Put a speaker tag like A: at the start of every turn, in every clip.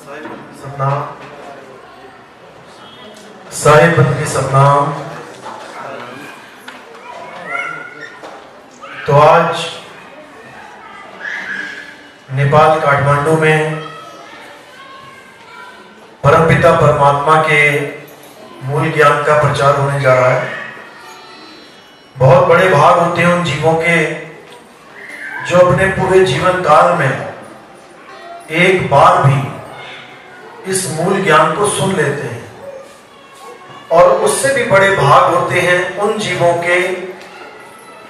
A: सतनाम। साहिब बंदगी सतनाम। तो आज नेपाल काठमांडू में परमपिता परमात्मा के मूल ज्ञान का प्रचार होने जा रहा है। बहुत बड़े भाग होते हैं उन जीवों के जो अपने पूरे जीवन काल में एक बार भी इस मूल ज्ञान को सुन लेते हैं, और उससे भी बड़े भाग होते हैं उन जीवों के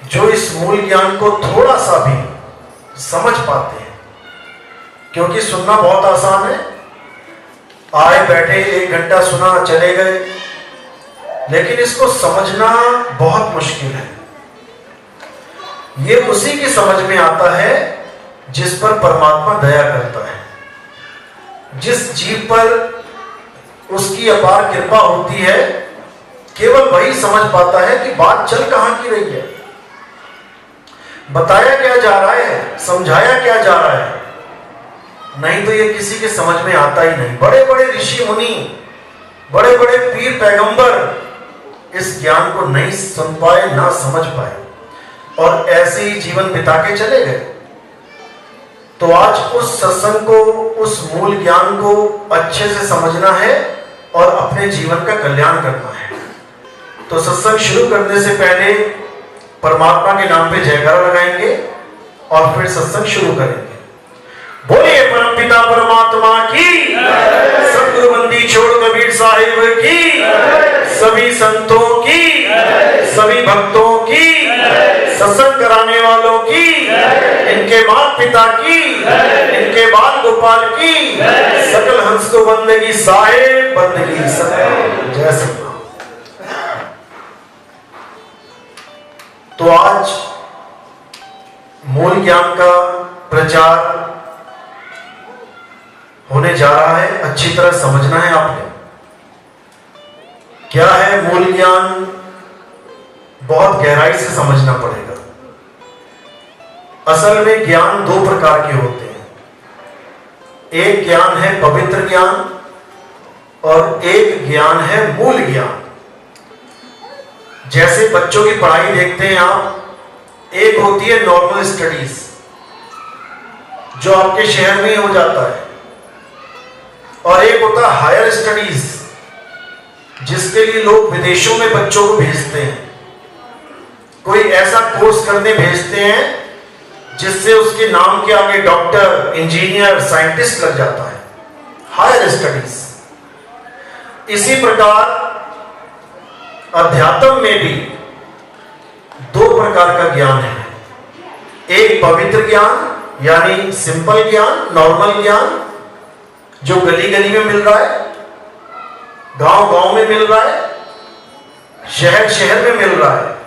A: जो इस मूल ज्ञान को थोड़ा सा भी समझ पाते हैं। क्योंकि सुनना बहुत आसान है, आए बैठे 1 घंटा सुना चले गए, लेकिन इसको समझना बहुत मुश्किल है। ये उसी की समझ में आता है जिस पर परमात्मा दया करता है, जिस जीव पर उसकी अपार कृपा होती है। केवल वही समझ पाता है कि बात चल कहां की रही है, बताया क्या जा रहा है, समझाया क्या जा रहा है। नहीं तो ये किसी के समझ में आता ही नहीं। बड़े बड़े ऋषि मुनि, बड़े बड़े पीर पैगंबर इस ज्ञान को नहीं सुन पाए, ना समझ पाए, और ऐसे ही जीवन बिता के चले गए। तो आज उस सत्संग को, उस मूल ज्ञान को अच्छे से समझना है और अपने जीवन का कल्याण करना है। तो सत्संग शुरू करने से पहले परमात्मा के नाम पे जयकारा लगाएंगे और फिर सत्संग शुरू करेंगे। बोलिए परमपिता परमात्मा की, सतगुरु बंदी छोड़ कबीर साहिब की, सभी संतों की, सभी भक्तों की, सत्संग कराने वालों की, इनके माता पिता की, इनके बाल गोपाल की, सकल हंस को बंदगी साहिब बंदगी सतनाम। जय सतनाम। तो आज मूल ज्ञान का प्रचार होने जा रहा है। अच्छी तरह समझना है आपने क्या है मूल ज्ञान, बहुत गहराई से समझना पड़ेगा। असल में ज्ञान 2 प्रकार के होते हैं। एक ज्ञान है पवित्र ज्ञान और एक ज्ञान है मूल ज्ञान। जैसे बच्चों की पढ़ाई देखते हैं आप, एक होती है नॉर्मल स्टडीज जो आपके शहर में ही हो जाता है, और एक होता है हायर स्टडीज जिसके लिए लोग विदेशों में बच्चों को भेजते हैं। कोई ऐसा कोर्स करने भेजते हैं जिससे उसके नाम के आगे डॉक्टर, इंजीनियर, साइंटिस्ट लग जाता है, हायर स्टडीज। इसी प्रकार अध्यात्म में भी 2 प्रकार का ज्ञान है। एक पवित्र ज्ञान यानी सिंपल ज्ञान, नॉर्मल ज्ञान जो गली गली में मिल रहा है, गांव गांव में मिल रहा है, शहर शहर में मिल रहा है।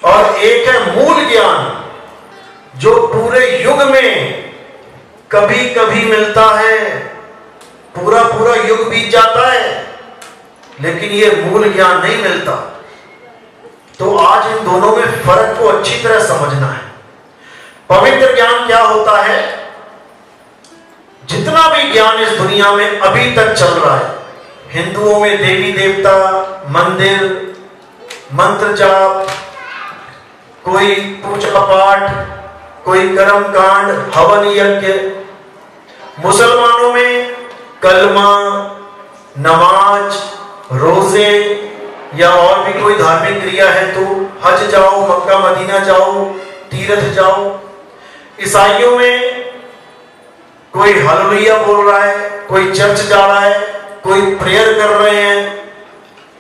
A: और एक है मूल ज्ञान जो पूरे युग में कभी कभी मिलता है, पूरा पूरा युग बीत जाता है, लेकिन ये मूल ज्ञान नहीं मिलता। तो आज इन दोनों में फर्क को अच्छी तरह समझना है। पवित्र ज्ञान क्या होता है? जितना भी ज्ञान इस दुनिया में अभी तक चल रहा है, हिंदुओं में देवी देवता, मंदिर, मंत्र जाप, कोई पूजा पाठ, कोई कर्म कांड, हवन यज्ञ, मुसलमानों में कलमा, नमाज, रोजे या और भी कोई धार्मिक क्रिया है तो हज जाओ, मक्का मदीना जाओ, तीर्थ जाओ। ईसाइयों में कोई हालेलुया बोल रहा है, कोई चर्च जा रहा है, कोई प्रेयर कर रहे हैं,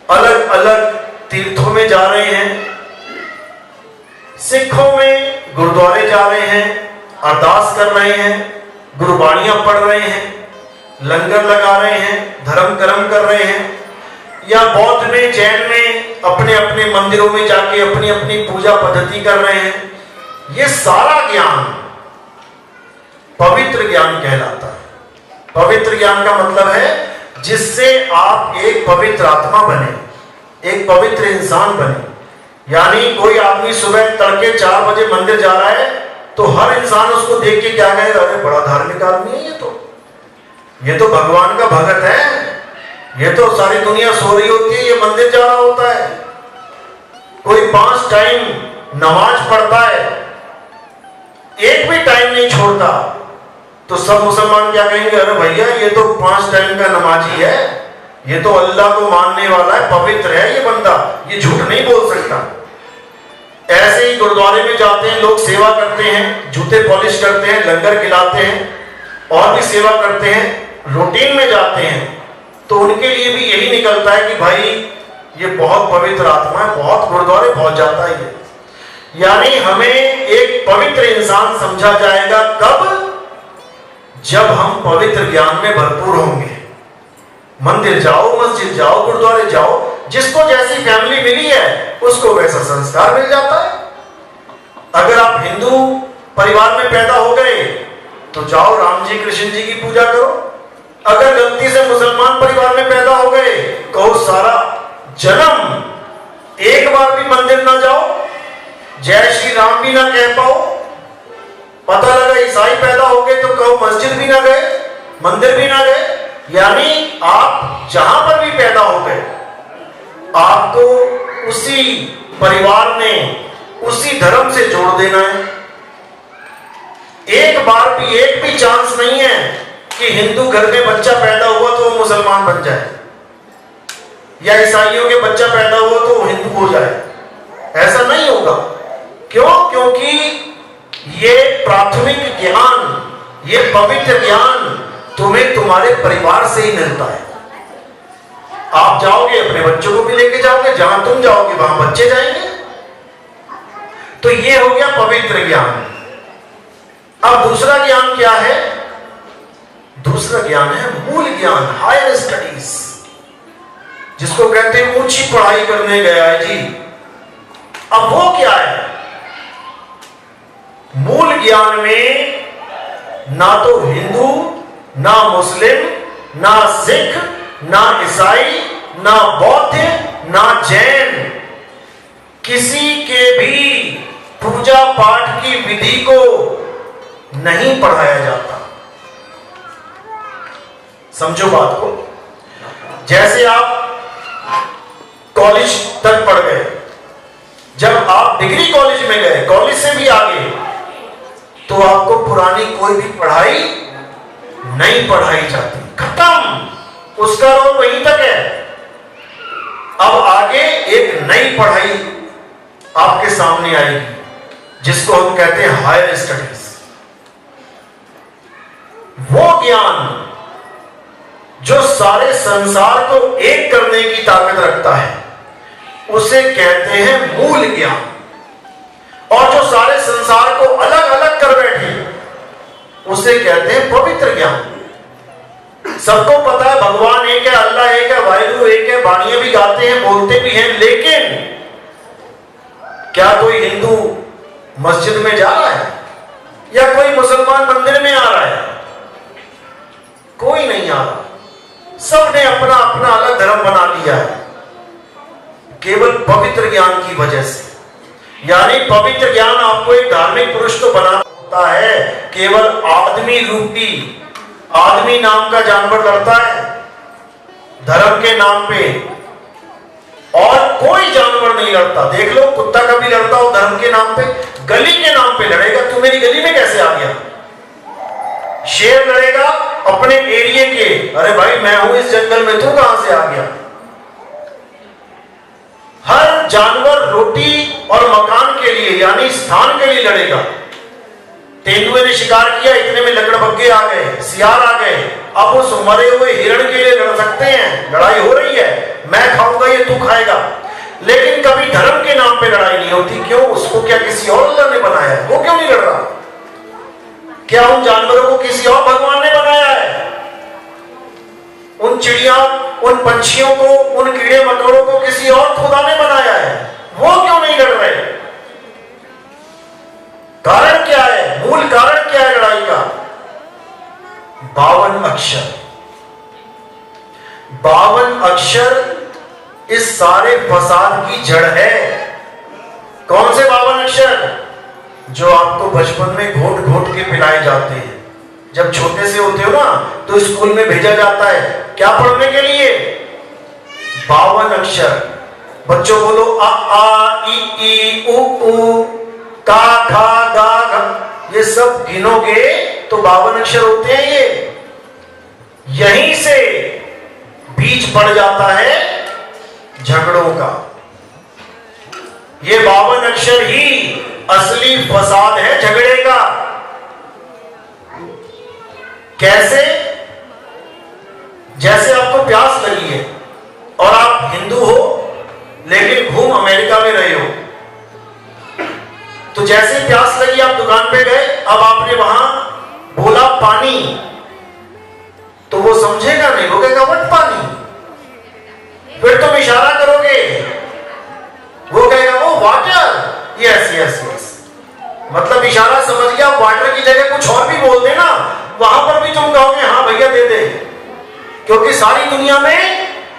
A: अलग अलग तीर्थों में जा रहे हैं। सिखों में गुरुद्वारे जा रहे हैं, अरदास कर रहे हैं, गुरबाणियां पढ़ रहे हैं, लंगर लगा रहे हैं, धर्म कर्म कर रहे हैं। या बौद्ध में, जैन में अपने अपने मंदिरों में जाके अपनी अपनी पूजा पद्धति कर रहे हैं। ये सारा ज्ञान पवित्र ज्ञान कहलाता है। पवित्र ज्ञान का मतलब है जिससे आप एक पवित्र आत्मा बने, एक पवित्र इंसान बने। यानी कोई आदमी सुबह तड़के 4 बजे मंदिर जा रहा है तो हर इंसान उसको देख के क्या कहेगा, अरे बड़ा धार्मिक आदमी है ये तो। ये तो भगवान का भगत है, ये तो सारी दुनिया सो रही होती है, ये मंदिर जा रहा होता है। कोई 5 टाइम नमाज पढ़ता है, एक भी टाइम नहीं छोड़ता, तो सब मुसलमान क्या कहेंगे, अरे भैया ये तो 5 टाइम का नमाजी है, ये तो अल्लाह को मानने वाला है, पवित्र है ये बंदा, ये झूठ नहीं बोल सकता। ऐसे ही गुरुद्वारे में जाते हैं लोग, सेवा करते हैं, जूते पॉलिश करते हैं, लंगर खिलाते हैं और भी सेवा करते हैं, रूटीन में जाते हैं, तो उनके लिए भी यही निकलता है कि भाई ये बहुत पवित्र आत्मा है, बहुत गुरुद्वारे पहुंच जाता है ये। यानी हमें एक पवित्र इंसान समझा जाएगा कब, जब हम पवित्र ज्ञान में भरपूर होंगे। मंदिर जाओ, मस्जिद जाओ, गुरुद्वारे जाओ, जिसको जैसी फैमिली मिली है उसको वैसा संस्कार मिल जाता है। अगर आप हिंदू परिवार में पैदा हो गए तो जाओ राम जी कृष्ण जी की पूजा करो। अगर गलती से मुसलमान परिवार में पैदा हो गए, कहो सारा जन्म एक बार भी मंदिर ना जाओ, जय श्री राम भी ना कह पाओ। पता लगा ईसाई पैदा हो गए तो कहो मस्जिद भी ना गए, मंदिर भी ना गए। यानी आप जहां पर भी पैदा हो गए, आपको उसी परिवार ने उसी धर्म से जोड़ देना है। एक भी चांस नहीं है कि हिंदू घर में बच्चा पैदा हुआ तो वो मुसलमान बन जाए, या ईसाइयों के बच्चा पैदा हुआ तो वो हिंदू हो जाए। ऐसा नहीं होगा। क्यों? क्योंकि ये प्राथमिक ज्ञान, ये पवित्र ज्ञान तुम्हें तुम्हारे परिवार से ही मिलता है। आप जाओगे अपने बच्चों को भी लेके जाओगे, जहां तुम जाओगे वहां बच्चे जाएंगे। तो ये हो गया पवित्र ज्ञान। अब दूसरा ज्ञान क्या है? दूसरा ज्ञान है मूल ज्ञान, हायर स्टडीज, जिसको कहते हैं ऊंची पढ़ाई करने गया है जी। अब वो क्या है? मूल ज्ञान में ना तो हिंदू, ना मुस्लिम, ना सिख, ना ईसाई, ना बौद्ध, ना जैन, किसी के भी पूजा पाठ की विधि को नहीं पढ़ाया जाता। समझो बात को। जैसे आप कॉलेज तक पढ़ गए, जब आप डिग्री कॉलेज में गए, कॉलेज से भी आगे, तो आपको पुरानी कोई भी पढ़ाई नहीं पढ़ाई जाती, खत्म, उसका रोल वहीं तक है। अब आगे एक नई पढ़ाई आपके सामने आएगी, जिसको हम कहते हैं हायर स्टडीज। वो ज्ञान जो सारे संसार को एक करने की ताकत रखता है, उसे कहते हैं मूल ज्ञान। और जो सारे संसार को अलग अलग कर बैठे, उसे कहते हैं पवित्र ज्ञान। सबको पता है भगवान एक है, अल्लाह एक है, वाहिगुरु एक है, बाणियां भी गाते हैं, बोलते भी हैं, लेकिन क्या कोई हिंदू मस्जिद में जा रहा है या कोई मुसलमान मंदिर में आ रहा है? कोई नहीं आ रहा। सबने अपना अपना अलग धर्म बना लिया है, केवल पवित्र ज्ञान की वजह से। यानी पवित्र ज्ञान आपको एक धार्मिक पुरुष तो बना होता है, केवल आदमी रूपी, आदमी नाम का जानवर लड़ता है धर्म के नाम पे, और कोई जानवर नहीं लड़ता। देख लो, कुत्ता कभी लड़ता हो धर्म के नाम पे? गली के नाम पे लड़ेगा। तू मेरी गली में कैसे आ गया? शेर लड़ेगा अपने एरिया के, अरे भाई मैं हूं इस जंगल में, तू कहां से आ गया? हर जानवर रोटी और मकान के लिए, यानी स्थान के लिए लड़ेगा। तेंदुए ने शिकार किया, इतने में लकड़बग्गे आ गए, सियार आ गए, अब उस मरे हुए हिरण के लिए लड़ सकते हैं। लड़ाई हो रही है, मैं खाऊंगा ये तू खाएगा, लेकिन कभी धर्म के नाम पे लड़ाई नहीं होती। क्यों? उसको क्या किसी और अल्लाह ने बनाया है? वो क्यों नहीं लड़ रहा? क्या उन जानवरों को किसी और भगवान ने बनाया है? उन चिड़िया, उन पंछियों को, उन कीड़े मकोड़ों को किसी और खुदा ने बनाया है? वो क्यों नहीं लड़ रहे? कारण क्या है? मूल कारण क्या है लड़ाई का? 52 अक्षर। 52 अक्षर इस सारे फसाद की जड़ है। कौन से 52 अक्षर? जो आपको बचपन में घोट घोट के पिलाए जाते हैं। जब छोटे से होते हो ना तो स्कूल में भेजा जाता है क्या पढ़ने के लिए? 52 अक्षर। बच्चों बोलो अ आ इ ई उ ऊ का खा गा घ, ये सब गिनोगे तो 52 अक्षर होते हैं। ये यहीं से बीज पड़ जाता है झगड़ों का। ये 52 अक्षर ही असली फसाद है झगड़े का। कैसे? जैसे आपको प्यास लगी है और आप हिंदू हो लेकिन घूम अमेरिका में रहे हो, तो जैसे प्यास लगी आप दुकान पे गए, अब आपने वहां बोला पानी, तो वो समझेगा नहीं, वो कहेगा व्हाट पानी। फिर तुम इशारा करोगे, वो कहेगा ओ वाटर, यस यस यस, मतलब इशारा समझ गया। वाटर की जगह कुछ और भी बोल देना, वहां पर भी तुम कहोगे हाँ भैया दे दे, क्योंकि सारी दुनिया में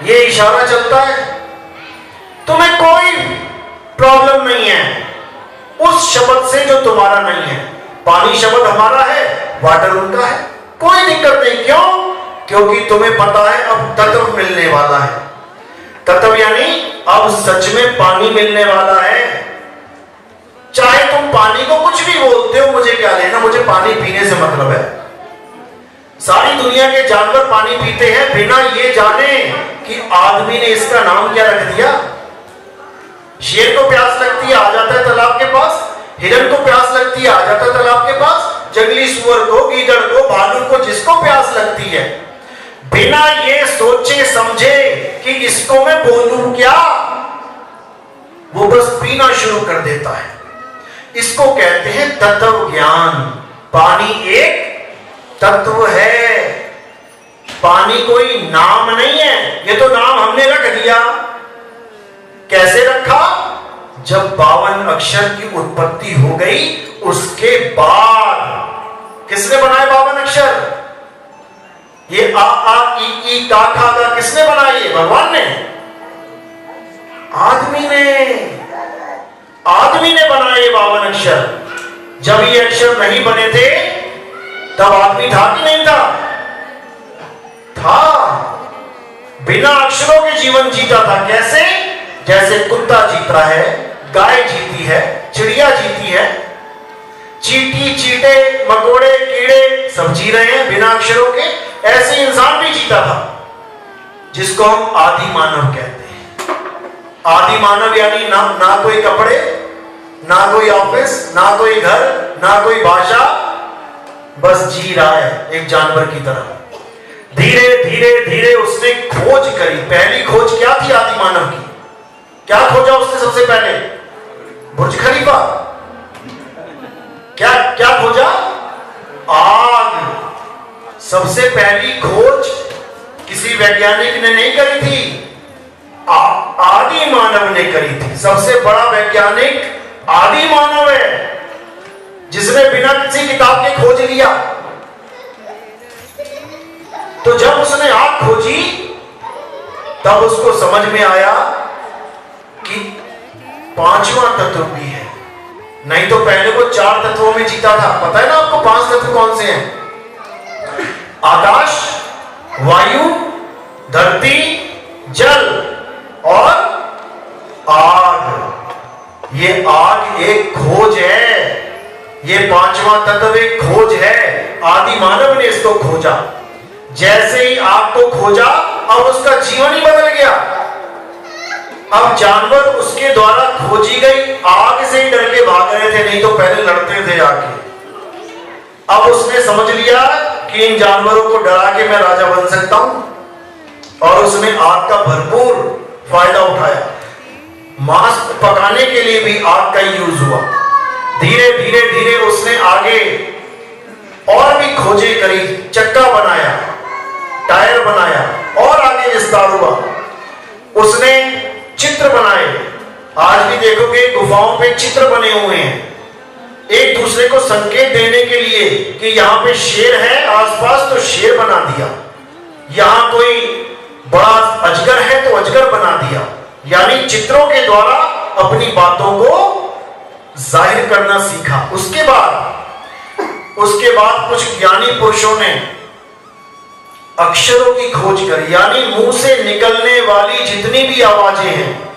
A: ये इशारा चलता है। तुम्हें कोई प्रॉब्लम नहीं है उस शब्द से जो तुम्हारा नहीं है। पानी शब्द हमारा है, वाटर उनका है, कोई दिक्कत नहीं। क्यों? क्योंकि तुम्हें पता है अब तत्व मिलने वाला है। तत्व यानी अब सच में पानी मिलने वाला है। चाहे तुम पानी को कुछ भी बोलते हो, मुझे क्या लेना, मुझे पानी पीने से मतलब है। सारी दुनिया के जानवर पानी पीते हैं बिना ये जाने कि आदमी ने इसका नाम क्या रख दिया। शेर को प्यास लगती है, आ जाता है तालाब के पास। हिरन को प्यास लगती है, आ जाता है तालाब के पास। जंगली सुअर को, गीदड़ को, भालू को, जिसको प्यास लगती है, बिना ये सोचे समझे कि इसको मैं बोलूं क्या, वो बस पीना शुरू कर देता है। इसको कहते हैं तत्व ज्ञान। पानी एक तत्व है, पानी कोई नाम नहीं है। ये तो नाम हमने रख दिया। कैसे रखा? जब 52 अक्षर की उत्पत्ति हो गई, उसके बाद किसने बनाए 52 अक्षर? ये आ आ ई ई का खा गा किसने बनाए? भगवान ने? आदमी ने बनाए 52 अक्षर। जब ये अक्षर नहीं बने थे तब आदमी था कि नहीं था? था। बिना अक्षरों के जीवन जीता था। कैसे? जैसे कुत्ता जीता है, गाय जीती है, चिड़िया जीती है, चींटी, चींटे, मकोड़े, कीड़े सब जी रहे हैं बिना अक्षरों के। ऐसे इंसान भी जीता था, जिसको हम आदि मानव कहते हैं। आदि मानव यानी ना कोई कपड़े, ना कोई ऑफिस, ना कोई घर, ना कोई भाषा, बस जी रहा है एक जानवर की तरह। धीरे धीरे धीरे उसने खोज करी। पहली खोज क्या थी आदि मानव की? क्या खोजा उसने सबसे पहले? बुर्ज खलीफा। क्या खोजा? आग। सबसे पहली खोज किसी वैज्ञानिक ने नहीं करी थी, आदि मानव ने करी थी। सबसे बड़ा वैज्ञानिक आदि मानव है, जिसने बिना किसी किताब के खोज लिया। तो जब उसने आग खोजी तब उसको समझ में आया कि 5वां तत्व भी है। नहीं तो पहले वो 4 तत्वों में जीता था। पता है ना आपको 5 तत्व कौन से हैं? आकाश, वायु, धरती, जल और आग। ये आग एक खोज है, ये 5वां तत्व एक खोज है। आदि मानव ने इसको खोजा। जैसे ही आग को खोजा, अब उसका जीवन ही बदल गया। अब जानवर उसके द्वारा खोजी गई आग से ही डर के भाग रहे थे, नहीं तो पहले लड़ते थे आके। अब उसने समझ लिया कि इन जानवरों को डरा के मैं राजा बन सकता हूं, और उसने आग का भरपूर फायदा उठाया। मांस पकाने के लिए भी आग का यूज हुआ। धीरे धीरे धीरे उसने आगे और भी खोजें करी, चक्का बनाया, टायर बनाया, और आगे विस्तार हुआ। उसने चित्र बनाए। आज भी देखोगे गुफाओं पे चित्र बने हुए हैं, एक दूसरे को संकेत देने के लिए कि यहां पे शेर है आसपास, तो शेर बना दिया। यहां कोई बड़ा अजगर है तो अजगर बना दिया। यानी चित्रों के द्वारा अपनी बातों को जाहिर करना सीखा। उसके बाद उसके बाद कुछ ज्ञानी पुरुषों ने अक्षरों की खोज करी, यानी मुंह से निकलने वाली जितनी भी आवाजें हैं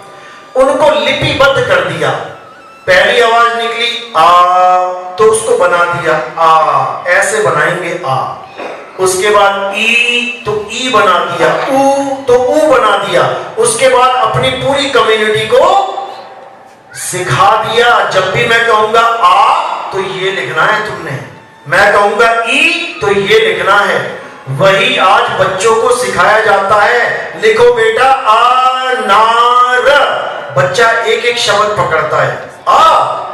A: उनको लिपिबद्ध कर दिया। पहली आवाज निकली आ, तो उसको बना दिया आ, ऐसे बनाएंगे आ। उसके बाद ई, तो ई बना दिया, ऊ तो ऊ बना दिया। उसके बाद अपनी पूरी कम्युनिटी को सिखा दिया, जब भी मैं कहूंगा आ तो ये लिखना है तुमने, मैं कहूंगा ई तो ये लिखना है। वही आज बच्चों को सिखाया जाता है, लिखो बेटा अनार। बच्चा एक एक शब्द पकड़ता है, आ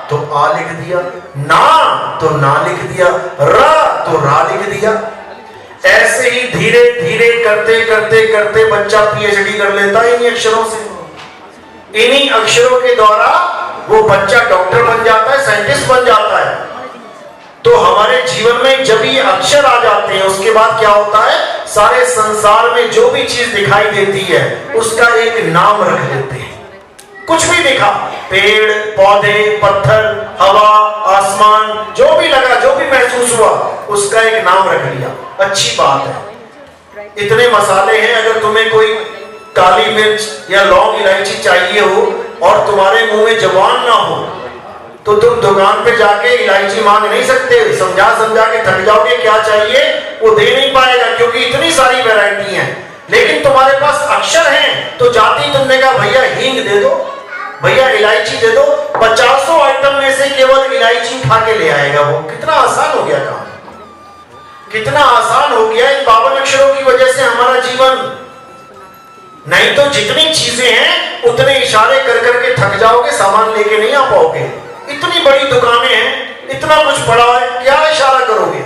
A: तो आ लिख दिया, ना तो ना लिख दिया, रा तो रा लिख दिया। ऐसे ही धीरे धीरे करते करते करते बच्चा पीएचडी कर लेता है इन्हीं अक्षरों से। इन्हीं अक्षरों के द्वारा वो बच्चा डॉक्टर बन जाता है, साइंटिस्ट बन जाता है। तो हमारे जीवन में जब ये अक्षर आ जाते हैं उसके बाद क्या होता है, सारे संसार में जो भी चीज दिखाई देती है उसका एक नाम रख देते हैं। कुछ भी दिखा, पेड़ पौधे पत्थर हवा आसमान, जो भी लगा जो भी महसूस हुआ उसका एक नाम रख लिया। अच्छी बात है। इतने मसाले हैं, अगर तुम्हें कोई काली मिर्च या लौंग इलायची चाहिए हो और तुम्हारे मुंह में जबान ना हो तो तुम दुकान पे जाके इलायची मांग नहीं सकते। समझा समझा के थक जाओगे, क्या चाहिए वो दे नहीं पाएगा क्योंकि इतनी सारी वैरायटी है। लेकिन तुम्हारे पास अक्षर हैं तो जाती तुमने कहा भैया हींग दे दो, भैया इलायची दे दो, 50 आइटम में से केवल इलायची उठा के ले आएगा। वो कितना आसान हो गया काम, कितना आसान हो गया इन 52 अक्षरों की वजह से हमारा जीवन। नहीं तो जितनी चीजें हैं उतने इशारे कर करके थक जाओगे, सामान लेके नहीं आ पाओगे। इतनी बड़ी दुकानें हैं, इतना कुछ पड़ा है, क्या इशारा करोगे।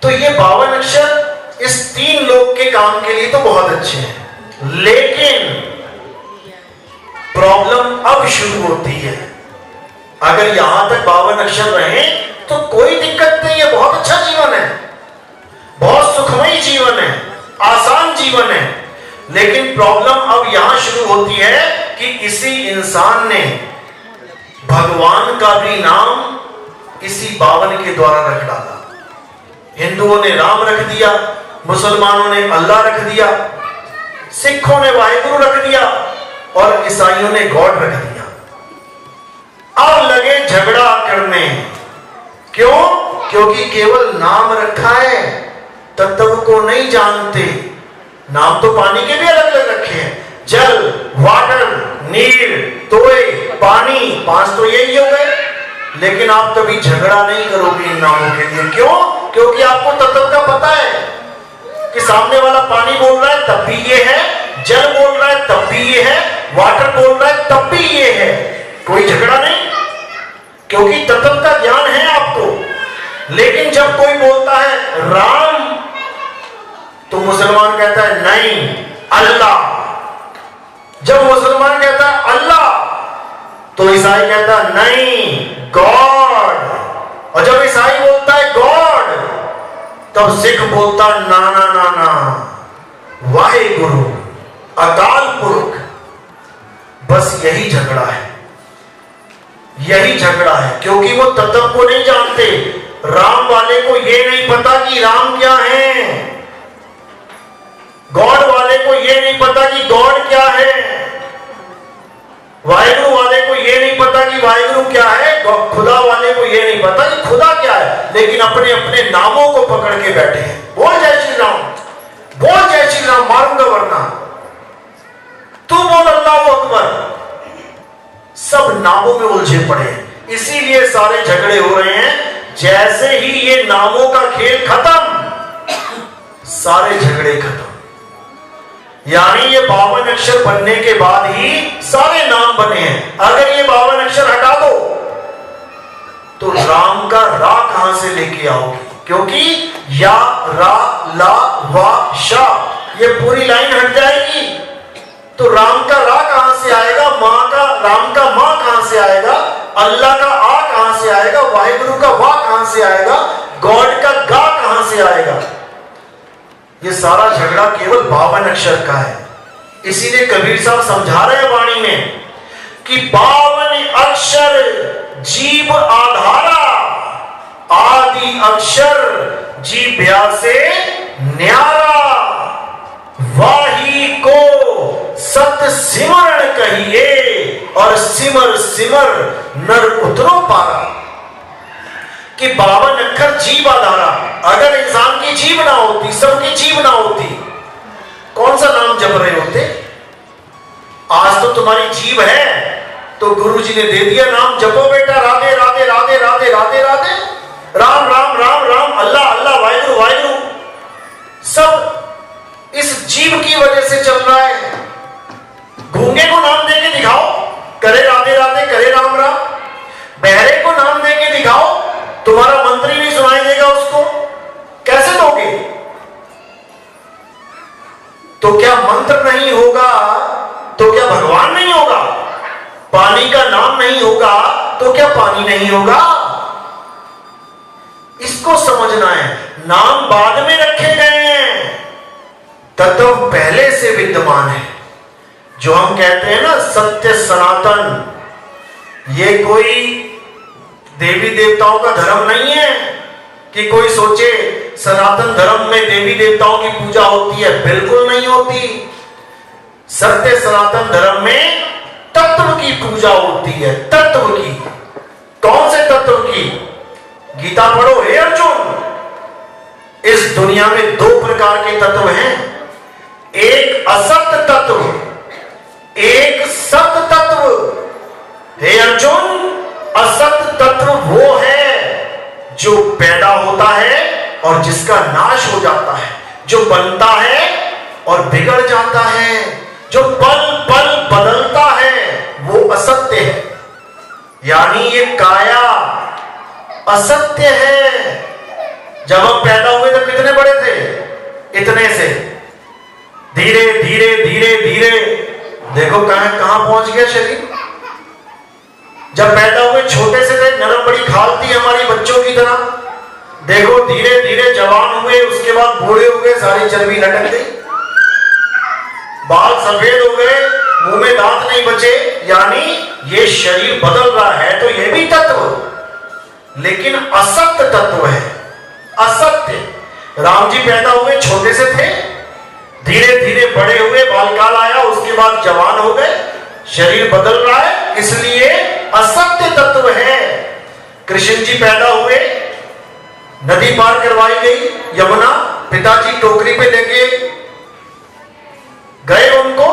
A: तो ये 52 अक्षर इस 3 लोग के काम के लिए तो बहुत अच्छे हैं, लेकिन प्रॉब्लम अब शुरू होती है। अगर यहां तक 52 अक्षर रहे तो कोई दिक्कत नहीं है, बहुत अच्छा जीवन है, बहुत सुखमयी जीवन है, आसान जीवन है। लेकिन प्रॉब्लम अब यहां शुरू होती है कि इसी इंसान ने भगवान का भी नाम इसी 52 के द्वारा रख डाला। हिंदुओं ने राम रख दिया, मुसलमानों ने अल्लाह रख दिया, सिखों ने वाहिगुरु रख दिया और ईसाइयों ने गॉड रख दिया। अब लगे झगड़ा करने, क्यों? क्योंकि केवल नाम रखा है, तत्व को नहीं जानते। नाम तो पानी के भी अलग अलग रखे हैं, जल, वाटर, नीर, तोय, पानी, 5 तो यही हो गए। लेकिन आप कभी झगड़ा नहीं करोगे इन नामों के लिए। क्यों? क्योंकि आपको तत्व का पता है कि सामने वाला पानी बोल रहा है तब भी ये है, जल बोल रहा है तब भी ये है, वाटर बोल रहा है तब भी ये है। कोई झगड़ा नहीं, क्योंकि तत्व का ज्ञान है आपको। लेकिन जब कोई बोलता है राम तो मुसलमान कहता है नहीं अल्लाह। जब मुसलमान कहता है अल्लाह तो ईसाई कहता है नहीं गॉड। और जब ईसाई बोलता है गॉड तब सिख बोलता है ना ना ना ना वाहिगुरु अकाल पुरख। बस यही झगड़ा है, यही झगड़ा है, क्योंकि वो तत्व को नहीं जानते। राम वाले को ये नहीं पता कि राम क्या है, गॉड वाले को ये नहीं पता कि गॉड क्या है, वाहिगुरु वाले को ये नहीं पता कि वाहिगुरु क्या है, खुदा वाले को ये नहीं पता कि खुदा क्या है। लेकिन अपने अपने नामों को पकड़ के बैठे हैं। बोल जय श्री राम, बोल जय श्री राम, मारूंगा वरना, तू बोल अल्लाह अकबर। सब नामों में उलझे पड़े हैं, इसीलिए सारे झगड़े हो रहे हैं। जैसे ही ये नामों का खेल खत्म, सारे झगड़े खत्म। यानी ये 52 अक्षर बनने के बाद ही सारे नाम बने हैं। अगर ये 52 अक्षर हटा दो तो राम का रा कहां से लेके आओगे? क्योंकि या रा ला वा शा ये पूरी लाइन हट जाएगी। तो राम का रा कहां से आएगा, मां का, राम का मां कहां से आएगा, अल्लाह का आ कहां से आएगा, वाहिगुरु का वा कहां से आएगा, गॉड का गा कहां से आएगा? ये सारा झगड़ा केवल 52 अक्षर का है। इसीलिए कबीर साहब समझा रहे हैं वाणी में कि 52 अक्षर जीव आधारा आदि अक्षर जी ब्या से न्यारा, वाही को सत सिमरण कहिए और सिमर सिमर नर उतरो पारा। कि 52 अक्षर जीव आधारा, अगर इंसान की जीव ना होती, सबकी जीव ना होती, कौन सा नाम जप रहे होते? आज तो तुम्हारी जीव है तो गुरुजी ने दे दिया नाम, जपो बेटा, राधे राधे राधे राधे राधे राधे, राम राम राम राम, अल्लाह अल्लाह, वाहिगुरु वाहिगुरु। सब इस जीव की वजह से चल रहा है। गूंगे को नाम देके दिखाओ, करे राधे राधे, करे राम राम। बहरे को नाम देके दिखाओ, तुम्हारा मंत्री भी सुनाई देगा उसको, कैसे दोगे? तो क्या मंत्र नहीं होगा तो क्या भगवान नहीं होगा? पानी का नाम नहीं होगा तो क्या पानी नहीं होगा? इसको समझना है। नाम बाद में रखे गए हैं, तत्व पहले से विद्यमान है। जो हम कहते हैं ना सत्य सनातन, ये कोई देवी देवताओं का धर्म नहीं है कि कोई सोचे सनातन धर्म में देवी देवताओं की पूजा होती है। बिल्कुल नहीं होती। सत्य सनातन धर्म में तत्व की पूजा होती है। तत्व की। कौन से तत्व की? गीता पढ़ो हे अर्जुन। इस दुनिया में 2 प्रकार के तत्व हैं, एक असत तत्व, एक सत तत्व। हे अर्जुन, असत तत्व वो है जो पैदा होता है और जिसका नाश हो जाता है, जो बनता है और बिगड़ जाता है, जो पल पल बदलता है, वो असत्य है। यानी ये काया असत्य है। जब हम पैदा हुए तो कितने बड़े थे? इतने से धीरे धीरे धीरे धीरे देखो कहां पहुंच गया शरीर। जब पैदा हुए छोटे से थे, नरम बड़ी खाल थी हमारी बच्चों की तरह। देखो धीरे धीरे जवान हुए, उसके बाद बूढ़े हो गए, सारी चर्बी लटक गई, बाल सफेद हो गए, मुंह में दांत नहीं बचे। यानी ये शरीर बदल रहा है। तो ये भी तत्व, लेकिन असत्य तत्व है। असत्य। राम जी पैदा हुए छोटे से थे, धीरे धीरे बड़े हुए, बालकाल आया, उसके बाद जवान हो गए, शरीर बदल रहा है, इसलिए असत्य तत्व है। कृष्ण जी पैदा हुए, नदी पार करवाई गई यमुना, पिताजी टोकरी पे लेके गए उनको,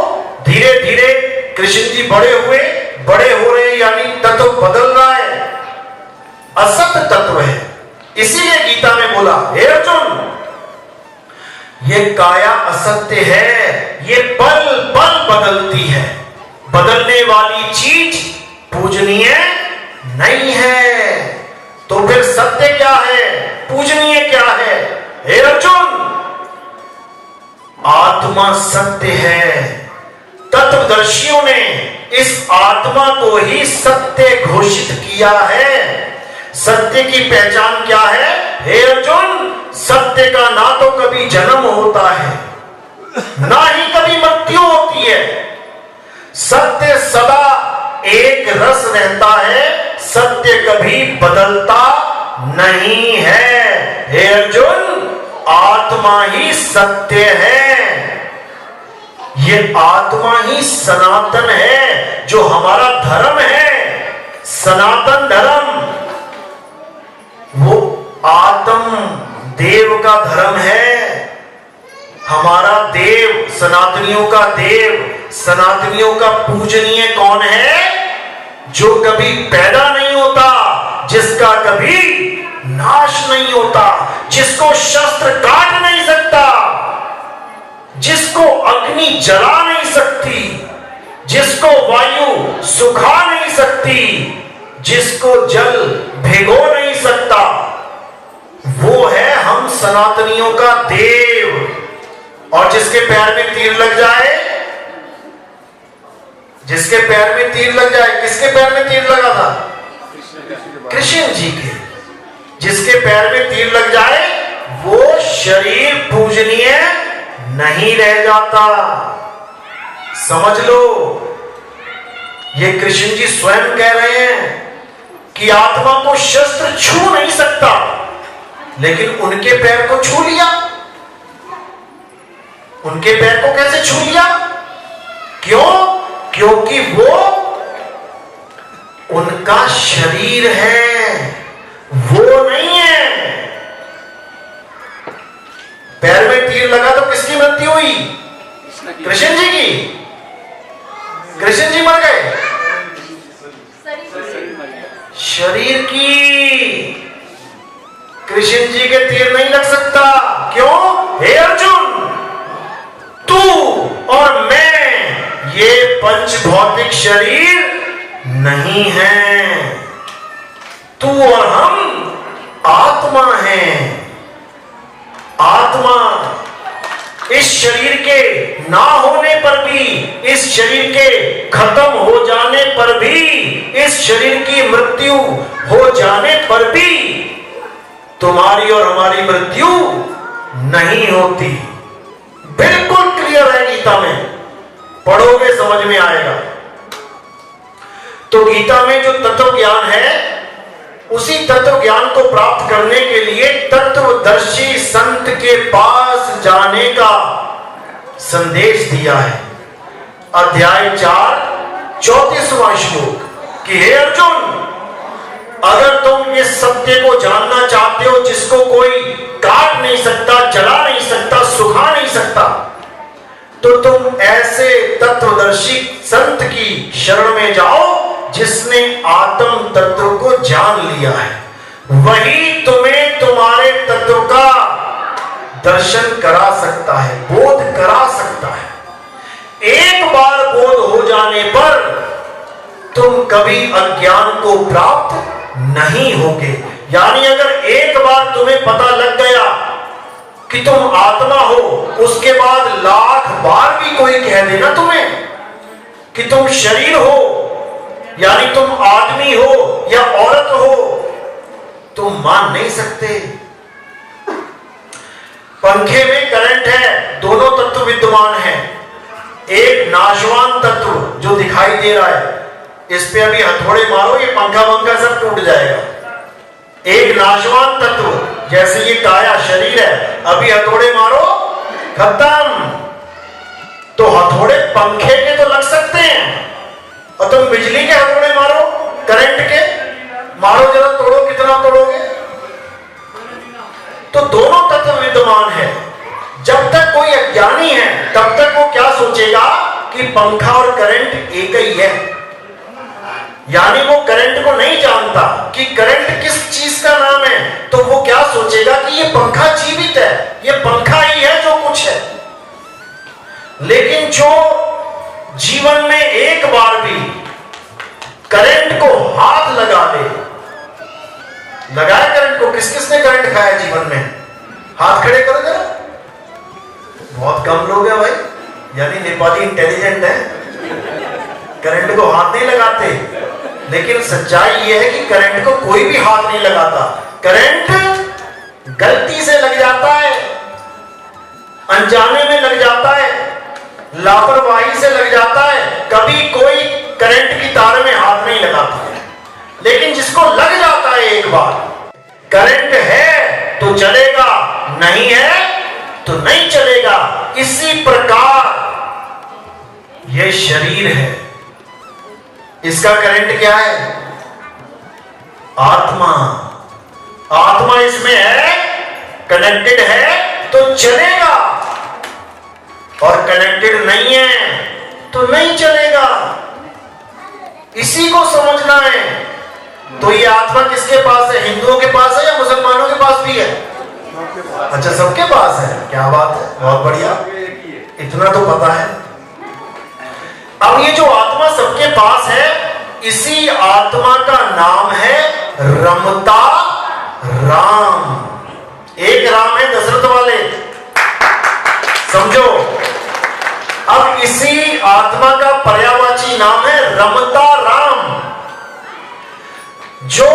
A: धीरे धीरे कृष्ण जी बड़े हुए, बड़े हो रहे, यानी तत्व बदल रहा है, असत्य तत्व है। इसीलिए गीता में बोला हे अर्जुन, ये काया असत्य है, ये पल पल बदलती है, बदलने वाली चीज पूजनीय नहीं है। तो फिर सत्य क्या है, पूजनीय क्या है? हे अर्जुन, आत्मा सत्य है। तत्वदर्शियों ने इस आत्मा को ही सत्य घोषित किया है। सत्य की पहचान क्या है? हे अर्जुन, सत्य का ना तो कभी जन्म होता है, ना ही कभी मृत्यु होती है। सत्य सदा एक रस रहता है, सत्य कभी बदलता नहीं है। हे अर्जुन, आत्मा ही सत्य है। ये आत्मा ही सनातन है, जो हमारा धर्म है, सनातन धर्म। वो आत्म देव का धर्म है। हमारा देव, सनातनियों का देव, सनातनियों का पूजनीय कौन है? जो कभी पैदा नहीं होता, जिसका कभी नाश नहीं होता, जिसको शस्त्र काट नहीं सकता, जिसको अग्नि जला नहीं सकती, जिसको वायु सुखा नहीं सकती, जिसको जल भिगो नहीं सकता, वो है हम सनातनियों का देव। और जिसके पैर में तीर लग जाए, जिसके पैर में तीर लग जाए, किसके पैर में तीर लगा था? कृष्ण जी के। जिसके पैर में तीर लग जाए, वो शरीर पूजनीय नहीं रह जाता। समझ लो, ये कृष्ण जी स्वयं कह रहे हैं कि आत्मा को शस्त्र छू नहीं सकता, लेकिन उनके पैर को छू लिया। उनके पैर को कैसे छू लिया? क्यों? क्योंकि वो उनका शरीर है, वो नहीं है। पैर में तीर लगा तो किसकी मृत्यु हुई? कृष्ण जी की। कृष्ण जी मर गए, शरीर की। कृष्ण जी के तीर नहीं लग सकता। क्यों? हे अर्जुन, तू और मैं ये पंच भौतिक शरीर नहीं है। तू और हम आत्मा हैं। आत्मा इस शरीर के ना होने पर भी, इस शरीर के खत्म हो जाने पर भी, इस शरीर की मृत्यु हो जाने पर भी तुम्हारी और हमारी मृत्यु नहीं होती। बिल्कुल क्लियर है, गीता में पढ़ोगे समझ में आएगा। तो गीता में जो तत्व ज्ञान है, उसी तत्व ज्ञान को प्राप्त करने के लिए तत्वदर्शी संत के पास जाने का संदेश दिया है। अध्याय 4 34वां श्लोक कि हे अर्जुन, अगर तुम इस सत्य को जानना चाहते हो जिसको कोई काट नहीं सकता, जला नहीं सकता, सुखा नहीं सकता, तो तुम ऐसे तत्वदर्शी संत की शरण में जाओ जिसने आत्म तत्व को जान लिया है। वही तुम्हें तुम्हारे तत्व का दर्शन करा सकता है, बोध करा सकता है। एक बार बोध हो जाने पर तुम कभी अज्ञान को प्राप्त नहीं होगे। यानी अगर एक बार तुम्हें पता लग गया कि तुम आत्मा हो, उसके बाद लाख बार भी कोई कह देना तुम्हें कि तुम शरीर हो, यानी तुम आदमी हो या औरत हो, तुम मान नहीं सकते। पंखे में करंट है, दोनों तत्व विद्यमान हैं। एक नाशवान तत्व जो दिखाई दे रहा है, इस पे अभी हथौड़े मारो, ये पंखा वंखा सब टूट जाएगा। एक नाशवान तत्व, जैसे ये काया शरीर है, अभी हथौड़े मारो खत्म। तो हथौड़े पंखे के तो लग सकते हैं, और तुम बिजली के हथौड़े मारो, करंट के मारो, जरा तोड़ो, कितना तोड़ोगे? तो दोनों तत्व विद्यमान है। जब तक कोई अज्ञानी है, तब तक वो क्या सोचेगा कि पंखा और करंट एक ही है। यानी वो करंट को नहीं जानता कि करंट किस चीज का नाम है, तो वो क्या सोचेगा कि ये पंखा जीवित है, ये पंखा ही है जो कुछ है। लेकिन जो जीवन में एक बार भी करंट को हाथ लगा दे, लगाया करंट को, किस किसने करंट खाया जीवन में? हाथ खड़े करो जरा। बहुत कम लोग हैं भाई, यानी नेपाली इंटेलिजेंट है, करंट को हाथ नहीं लगाते। लेकिन सच्चाई यह है कि करंट को कोई भी हाथ नहीं लगाता। करंट गलती से लग जाता है, अनजाने में लग जाता है, लापरवाही से लग जाता है। कभी कोई करंट की तार में हाथ नहीं लगाता। लेकिन जिसको लग जाता है एक बार, करंट है तो चलेगा, नहीं है तो नहीं चलेगा। इसी प्रकार यह शरीर है, इसका करंट क्या है? आत्मा। आत्मा इसमें है, कनेक्टेड है तो चलेगा, और कनेक्टेड नहीं है तो नहीं चलेगा। इसी को समझना है। तो ये आत्मा किसके पास है? हिंदुओं के पास है या मुसलमानों के पास भी है? अच्छा, सबके पास है। क्या बात है, बहुत बढ़िया, इतना तो पता है। अब ये जो आत्मा सबके पास है, इसी आत्मा का नाम है रमता राम। एक राम है दशरथ वाले, समझो। अब इसी आत्मा का पर्यायवाची नाम है रमता राम। जो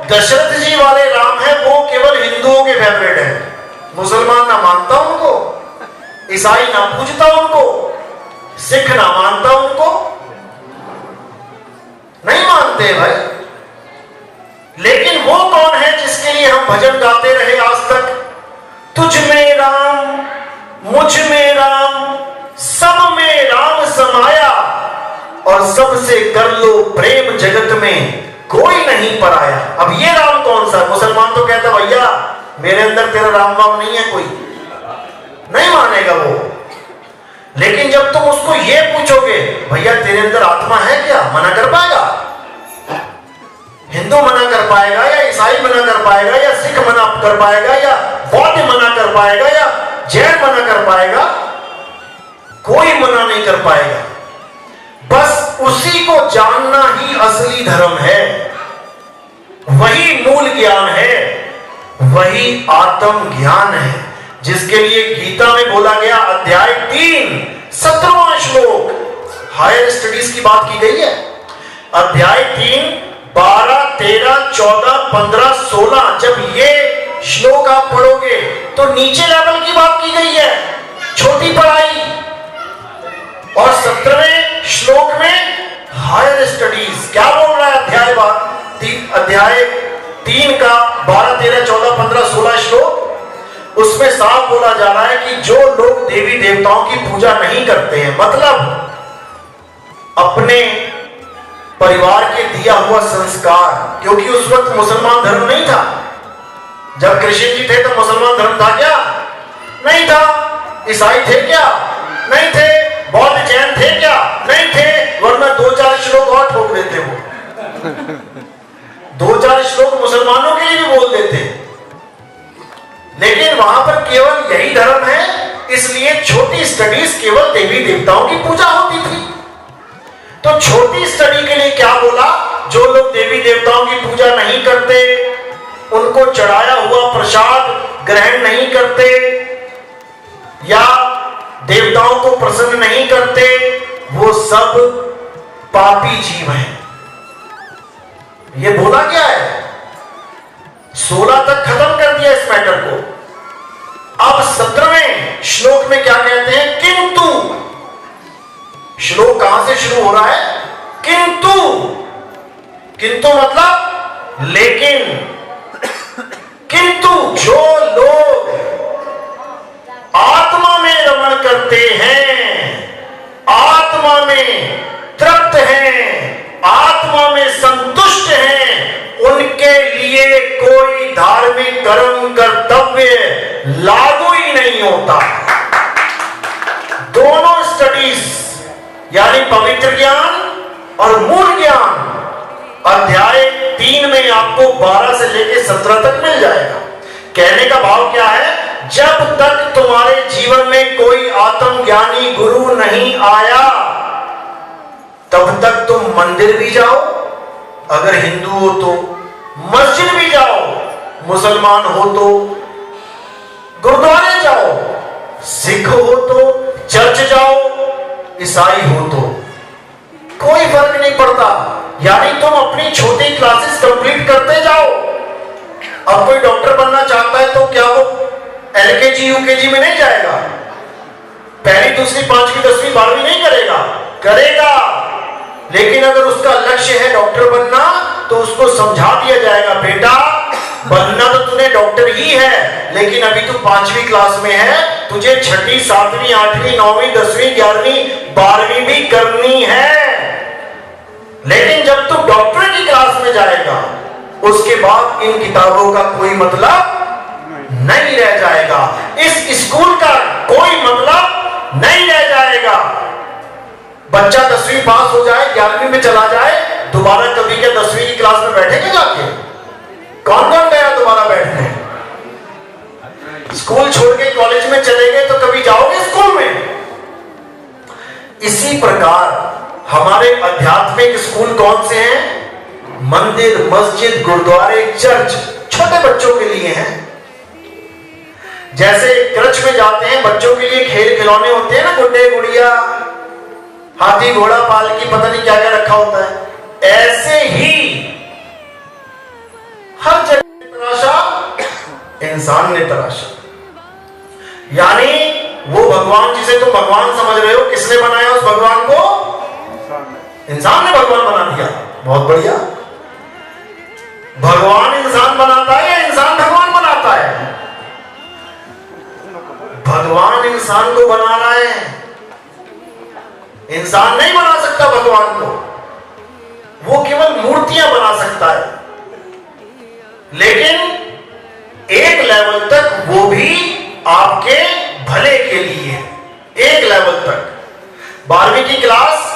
A: दशरथ जी वाले राम है वो केवल हिंदुओं के फेवरेट है। मुसलमान ना मानता उनको, ईसाई ना पूजता उनको, सिख ना मानता उनको, नहीं मानते भाई। लेकिन वो कौन है जिसके लिए हम भजन गाते रहे आज तक? तुझ में राम, मुझ में राम, सब में राम समाया, और सबसे कर लो प्रेम जगत में कोई नहीं पराया। अब ये राम कौन सा? मुसलमान तो कहता भैया मेरे अंदर तेरा राम वाम नहीं है, कोई नहीं मानेगा वो। लेकिन जब तुम उसको ये पूछोगे भैया तेरे अंदर आत्मा है क्या, मना कर पाएगा? हिंदू मना कर पाएगा, या ईसाई मना कर पाएगा, या सिख मना कर पाएगा, या बौद्ध मना कर पाएगा, या जैन मना कर पाएगा? कोई मना नहीं कर पाएगा। बस उसी को जानना ही असली धर्म है, वही मूल ज्ञान है, वही आत्म ज्ञान है, जिसके लिए गीता में बोला गया अध्याय 3 17वां श्लोक, हायर स्टडीज की बात की गई है। अध्याय 3 12 13 14 15 16, जब ये श्लोक आप पढ़ोगे तो नीचे लेवल की बात की गई है, छोटी पढ़ाई। और 17वें श्लोक में हायर स्टडीज क्या बोल रहा है? अध्याय 3 का 12 13 14 15 16 श्लोक, उसमें साफ बोला जा रहा है कि जो लोग देवी देवताओं की पूजा नहीं करते हैं, मतलब अपने परिवार के दिया हुआ संस्कार, क्योंकि उस वक्त मुसलमान धर्म नहीं था। जब कृष्ण जी थे तो मुसलमान धर्म था क्या? नहीं था। ईसाई थे क्या? नहीं थे। बौद्ध जैन थे क्या? नहीं थे, वरना 2-4 श्लोक और ठोक देते वो 2-4 श्लोक मुसलमानों के लिए भी बोल देते। लेकिन वहां पर केवल यही धर्म है, इसलिए छोटी स्टडीज केवल देवी देवताओं की पूजा होती थी। तो छोटी स्टडी के लिए क्या बोला? जो लोग देवी देवताओं की पूजा नहीं करते, उनको चढ़ाया हुआ प्रसाद ग्रहण नहीं करते, या देवताओं को प्रसन्न नहीं करते, वो सब पापी जीव हैं। ये बोला क्या है? 16 तक खत्म कर दिया इस मैटर को। अब 17वें श्लोक में क्या कहते हैं? किंतु, श्लोक कहां से शुरू हो रहा है? किंतु, किंतु मतलब लेकिन। किंतु जो लोग आत्मा में रमण करते हैं, आत्मा में तृप्त हैं, आत्मा में संतुष्ट हैं, उनके लिए कोई धार्मिक कर्म कर्तव्य लागू ही नहीं होता। दोनों स्टडीज यानी पवित्र ज्ञान और मूल ज्ञान अध्याय 3 में आपको 12 से लेकर 17 तक मिल जाएगा। कहने का भाव क्या है? जब तक तुम्हारे जीवन में कोई आत्मज्ञानी गुरु नहीं आया, तब तक तुम मंदिर भी जाओ, अगर हिंदू हो तो मस्जिद भी जाओ, मुसलमान हो तो गुरुद्वारे जाओ, सिख हो तो चर्च जाओ, ईसाई हो तो कोई फर्क नहीं पड़ता। यानी तुम अपनी छोटी क्लासेस कंप्लीट करते जाओ। अब कोई डॉक्टर बनना चाहता है तो क्या वो LKG UKG में नहीं जाएगा? पहली दूसरी 5वीं 10वीं 12वीं नहीं करेगा? करेगा। लेकिन अगर उसका लक्ष्य है डॉक्टर बनना, तो उसको समझा दिया जाएगा, बेटा बनना तो तूने डॉक्टर ही है, लेकिन अभी तू 5वीं क्लास में है, तुझे 6ठी 7वीं 8वीं 9वीं 10वीं 11वीं 12वीं भी करनी है। लेकिन जब तू डॉक्टर की क्लास में जाएगा, उसके बाद इन किताबों का कोई मतलब नहीं रह जाएगा, इस स्कूल का कोई मतलब नहीं रह जाएगा। बच्चा 10वीं पास हो जाए, 11वीं में चला जाए, दोबारा कभी क्या 10वीं की क्लास में बैठेंगे जाके? कौन कौन गया दोबारा बैठने? स्कूल छोड़ के कॉलेज में चले गए तो कभी जाओगे स्कूल में? इसी प्रकार हमारे आध्यात्मिक स्कूल कौन से हैं? मंदिर, मस्जिद, गुरुद्वारे, चर्च छोटे बच्चों के लिए हैं। जैसे क्रच में जाते हैं, बच्चों के लिए खेल खिलौने होते हैं ना, गुड्डे गुड़िया, हाथी घोड़ा पालकी, पता नहीं क्या क्या रखा होता है, ऐसे ही हर जगह तराशा इंसान ने तराशा। यानी वो भगवान जिसे तुम भगवान समझ रहे हो, किसने बनाया उस भगवान को? इंसान ने भगवान बना दिया। बहुत बढ़िया। भगवान इंसान बनाता है या इंसान भगवान बनाता है? भगवान इंसान को बना रहा है, इंसान नहीं बना सकता भगवान को, वो केवल मूर्तियां बना सकता है। लेकिन एक लेवल तक वो भी आपके भले के लिए, एक लेवल तक 12वीं की क्लास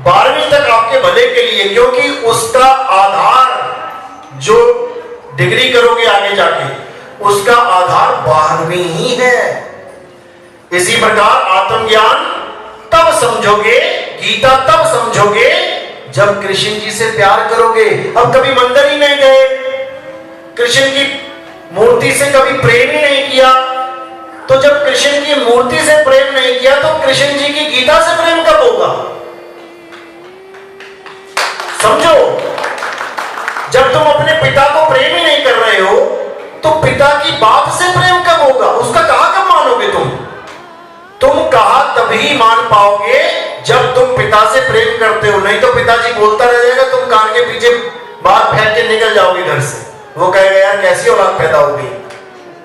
A: 12वीं तक आपके भले के लिए, क्योंकि उसका आधार जो डिग्री करोगे आगे जाके उसका आधार 12वीं ही है। इसी प्रकार आत्मज्ञान तब समझोगे, गीता तब समझोगे जब कृष्ण जी से प्यार करोगे। अब कभी मंदिर ही नहीं गए, कृष्ण की मूर्ति से कभी प्रेम ही नहीं किया, तो जब कृष्ण की मूर्ति से प्रेम नहीं किया तो कृष्ण जी की गीता से प्रेम कब होगा? समझो, जब तुम अपने पिता को प्रेम ही नहीं कर रहे हो तो पिता की बात से प्रेम कब होगा? उसका कहा कब मानोगे तुम कहा तभी मान पाओगे जब तुम पिता से प्रेम करते हो। नहीं तो पिताजी बोलता रह जाएगा, तुम कान के पीछे बात फेंक के निकल जाओगे घर से। वो कहेगा यार कैसी औलाद पैदा हो गई,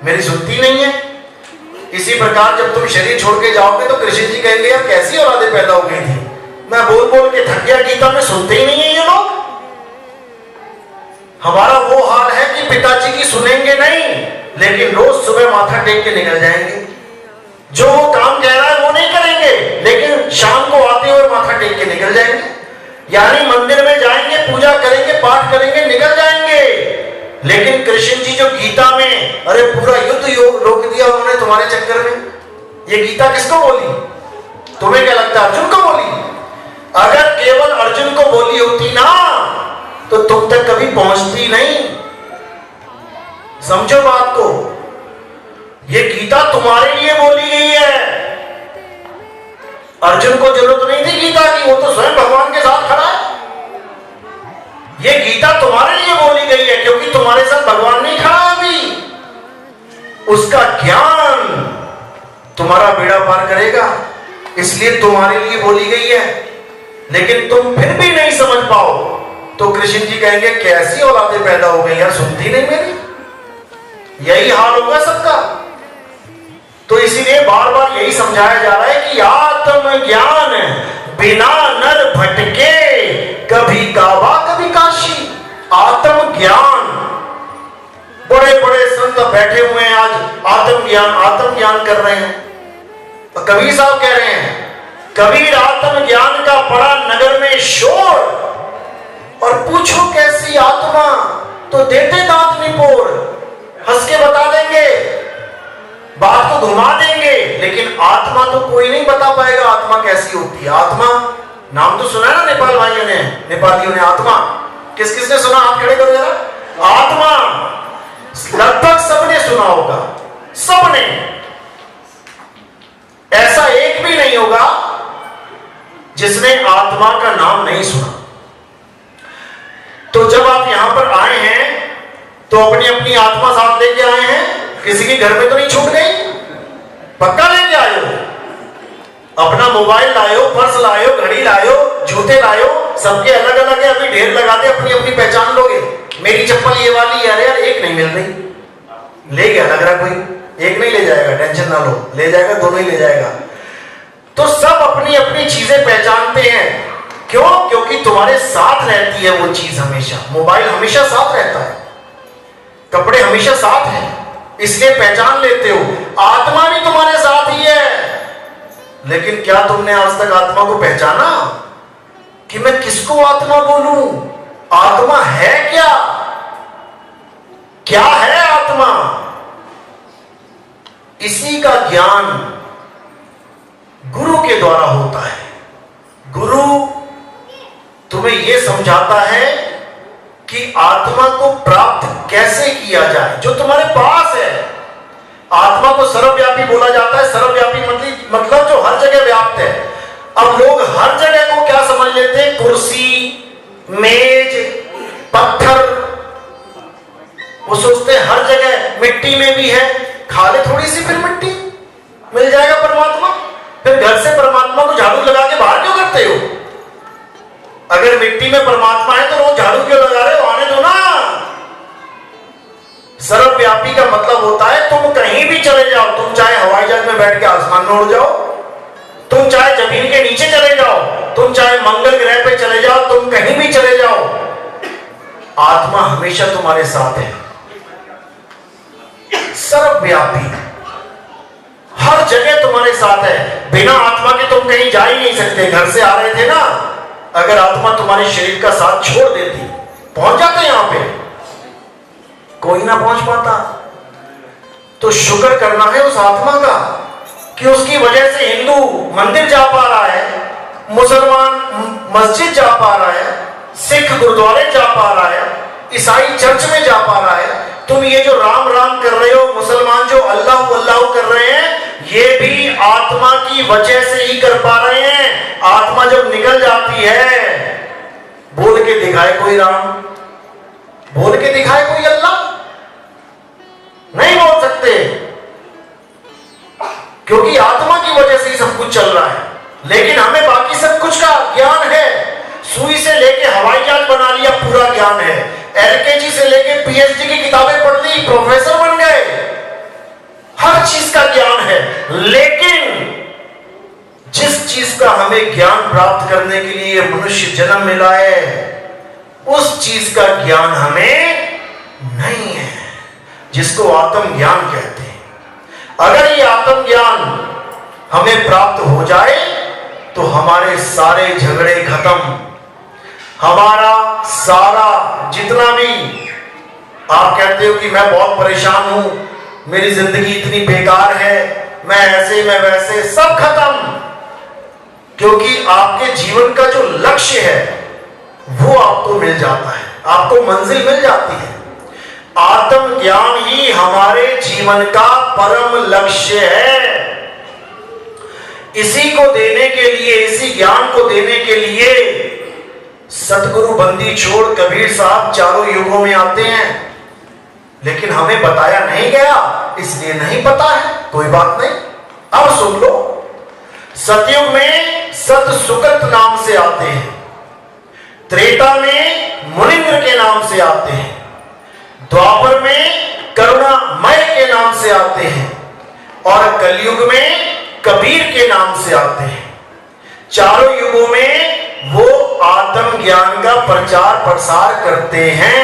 A: मेरी सुनती नहीं है। इसी प्रकार जब तुम शरीर छोड़ के जाओगे तो कृष्ण जी कहेंगे यार कैसी औलादें पैदा हो गई थी, मैं बोल बोल के थक गया, गीता में सुनते ही नहीं है ये लोग। हमारा वो हाल है कि पिताजी की सुनेंगे नहीं, लेकिन रोज सुबह माथा टेक के निकल जाएंगे। जो वो काम कह रहा है वो नहीं करेंगे, लेकिन शाम को आते हुए माथा टेक के निकल जाएंगे। यानी मंदिर में जाएंगे, पूजा करेंगे, पाठ करेंगे, निकल जाएंगे। लेकिन कृष्ण जी जो गीता में, अरे पूरा युद्ध रोक दिया उन्होंने तुम्हारे चक्कर में। ये गीता किसको बोली? तुम्हें क्या लगता है अर्जुन को बोली? अगर केवल अर्जुन को बोली होती ना तो तुम तक कभी पहुंचती नहीं। समझो बात को, ये गीता तुम्हारे लिए बोली गई है। अर्जुन को जरूरत नहीं थी गीता की, वो तो स्वयं भगवान के साथ खड़ा है। ये गीता तुम्हारे लिए बोली गई है क्योंकि तुम्हारे साथ भगवान नहीं खड़ा अभी। उसका ज्ञान तुम्हारा बेड़ा पार करेगा, इसलिए तुम्हारे लिए बोली गई है। लेकिन तुम फिर भी नहीं समझ पाओ तो कृष्ण जी कहेंगे कैसी औलादें पैदा हो गई यार, सुनती नहीं मेरी। यही हाल होगा सबका। तो इसीलिए बार बार यही समझाया जा रहा है कि आत्मज्ञान बिना नर भटके, कभी काबा कभी काशी। आत्मज्ञान, बड़े बड़े संत बैठे हुए हैं आज आत्मज्ञान कर रहे हैं। तो कबीर साहब कह रहे हैं, कबीर आत्मज्ञान का पड़ा नगर में शोर, और पूछो कैसी आत्मा तो देते दांत निपोड़। हंस के बता देंगे, बात को घुमा देंगे, लेकिन आत्मा तो कोई नहीं बता पाएगा आत्मा कैसी होती है। आत्मा नाम तो सुना है ना नेपाल भाइयों ने, नेपालियों ने। आत्मा किस किस ने सुना? आप खड़े करो जरा। आत्मा लगभग सबने सुना होगा, सबने। ऐसा एक भी नहीं होगा जिसने आत्मा का नाम नहीं सुना। तो जब आप यहां पर आए हैं तो अपनी अपनी आत्मा साथ लेके आए हैं, किसी के घर में तो नहीं छूट गई? पक्का लेके आए हो? अपना मोबाइल लायो, पर्स लायो, घड़ी लायो, जूते लायो, सबके अलग अलग है। अभी ढेर लगा दे, अपनी अपनी पहचान लोगे। मेरी चप्पल ये वाली है, यार एक नहीं मिल रही। ले गया लग रहा कोई, एक नहीं ले जाएगा, टेंशन ना लो, ले जाएगा, दोनों ही ले जाएगा। तो सब अपनी अपनी चीजें पहचानते हैं। क्यों? क्योंकि तुम्हारे साथ रहती है वो चीज हमेशा। मोबाइल हमेशा साथ रहता है, कपड़े हमेशा साथ हैं, इसलिए पहचान लेते हो। आत्मा भी तुम्हारे साथ ही है। लेकिन क्या तुमने आज तक आत्मा को पहचाना कि मैं किसको आत्मा बोलूं? आत्मा है क्या? क्या है आत्मा? इसी का ज्ञान गुरु के द्वारा होता है। गुरु तुम्हें यह समझाता है कि आत्मा को प्राप्त कैसे किया जाए, जो तुम्हारे पास है। आत्मा को सर्वव्यापी बोला जाता है। सर्वव्यापी मतलब जो हर जगह व्याप्त है। अब लोग हर जगह को क्या समझ लेते हैं? कुर्सी, मेज, पत्थर। वो सोचते हैं हर जगह, मिट्टी में भी है, खा ले थोड़ी सी, फिर मिट्टी मिल जाएगा परमात्मा। फिर घर से परमात्मा को झाड़ू लगा के बाहर क्यों करते हो? अगर मिट्टी में परमात्मा है तो रोज झाड़ू क्यों लगा रहे हो? आने दो ना, सर्वव्यापी का मतलब होता है तुम कहीं भी चले जाओ, तुम चाहे हवाई जहाज में बैठ के आसमान में उड़ जाओ, तुम चाहे जमीन के नीचे चले जाओ, तुम चाहे मंगल ग्रह पे चले जाओ, तुम कहीं भी चले जाओ, आत्मा हमेशा तुम्हारे साथ है। सर्वव्यापी, हर जगह तुम्हारे साथ है। बिना आत्मा के तुम कहीं जा ही नहीं सकते। घर से आ रहे थे ना, अगर आत्मा तुम्हारे शरीर का साथ छोड़ देती, पहुंच जाते यहां पे, कोई ना पहुंच पाता। तो शुक्र करना है उस आत्मा का कि उसकी वजह से हिंदू मंदिर जा पा रहा है, मुसलमान मस्जिद जा पा रहा है, सिख गुरुद्वारे जा पा रहा है, ईसाई चर्च में जा पा रहा है। तुम ये जो राम राम कर रहे हो, मुसलमान जो अल्लाह अल्लाह कर रहे हैं, ये भी आत्मा की वजह से ही कर पा रहे हैं। आत्मा जब निकल जाती है, बोल के दिखाए कोई राम, बोल के दिखाए कोई अल्लाह, नहीं बोल सकते, क्योंकि आत्मा की वजह से ही सब कुछ चल रहा है। लेकिन हमें बाकी सब कुछ का ज्ञान है। सुई से लेके हवाई जहाज बना लिया, पूरा ज्ञान है। एलकेजी से लेके पीएचडी की किताबें पढ़ ली, प्रोफेसर बन गए, हर चीज का ज्ञान है। लेकिन जिस चीज का हमें ज्ञान प्राप्त करने के लिए मनुष्य जन्म मिला है, उस चीज का ज्ञान हमें नहीं है, जिसको आत्म ज्ञान कहते हैं। अगर ये आत्म ज्ञान हमें प्राप्त हो जाए तो हमारे सारे झगड़े खत्म, हमारा सारा जितना भी आप कहते हो कि मैं बहुत परेशान हूं, मेरी जिंदगी इतनी बेकार है, मैं ऐसे मैं वैसे, सब खत्म। क्योंकि आपके जीवन का जो लक्ष्य है वो आपको मिल जाता है, आपको मंजिल मिल जाती है। आत्म ज्ञान ही हमारे जीवन का परम लक्ष्य है। इसी को देने के लिए, इसी ज्ञान को देने के लिए सतगुरु बंदी छोड़ कबीर साहब चारों युगों में आते हैं। लेकिन हमें बताया नहीं गया, इसलिए नहीं पता है, कोई बात नहीं। अब सुन लो, सतयुग में सत सुकृत नाम से आते हैं, त्रेता में मुनिंद्र के नाम से आते हैं, द्वापर में करुणामय के नाम से आते हैं, और कलयुग में कबीर के नाम से आते हैं। चारों युगों में वो आत्म ज्ञान का प्रचार प्रसार करते हैं,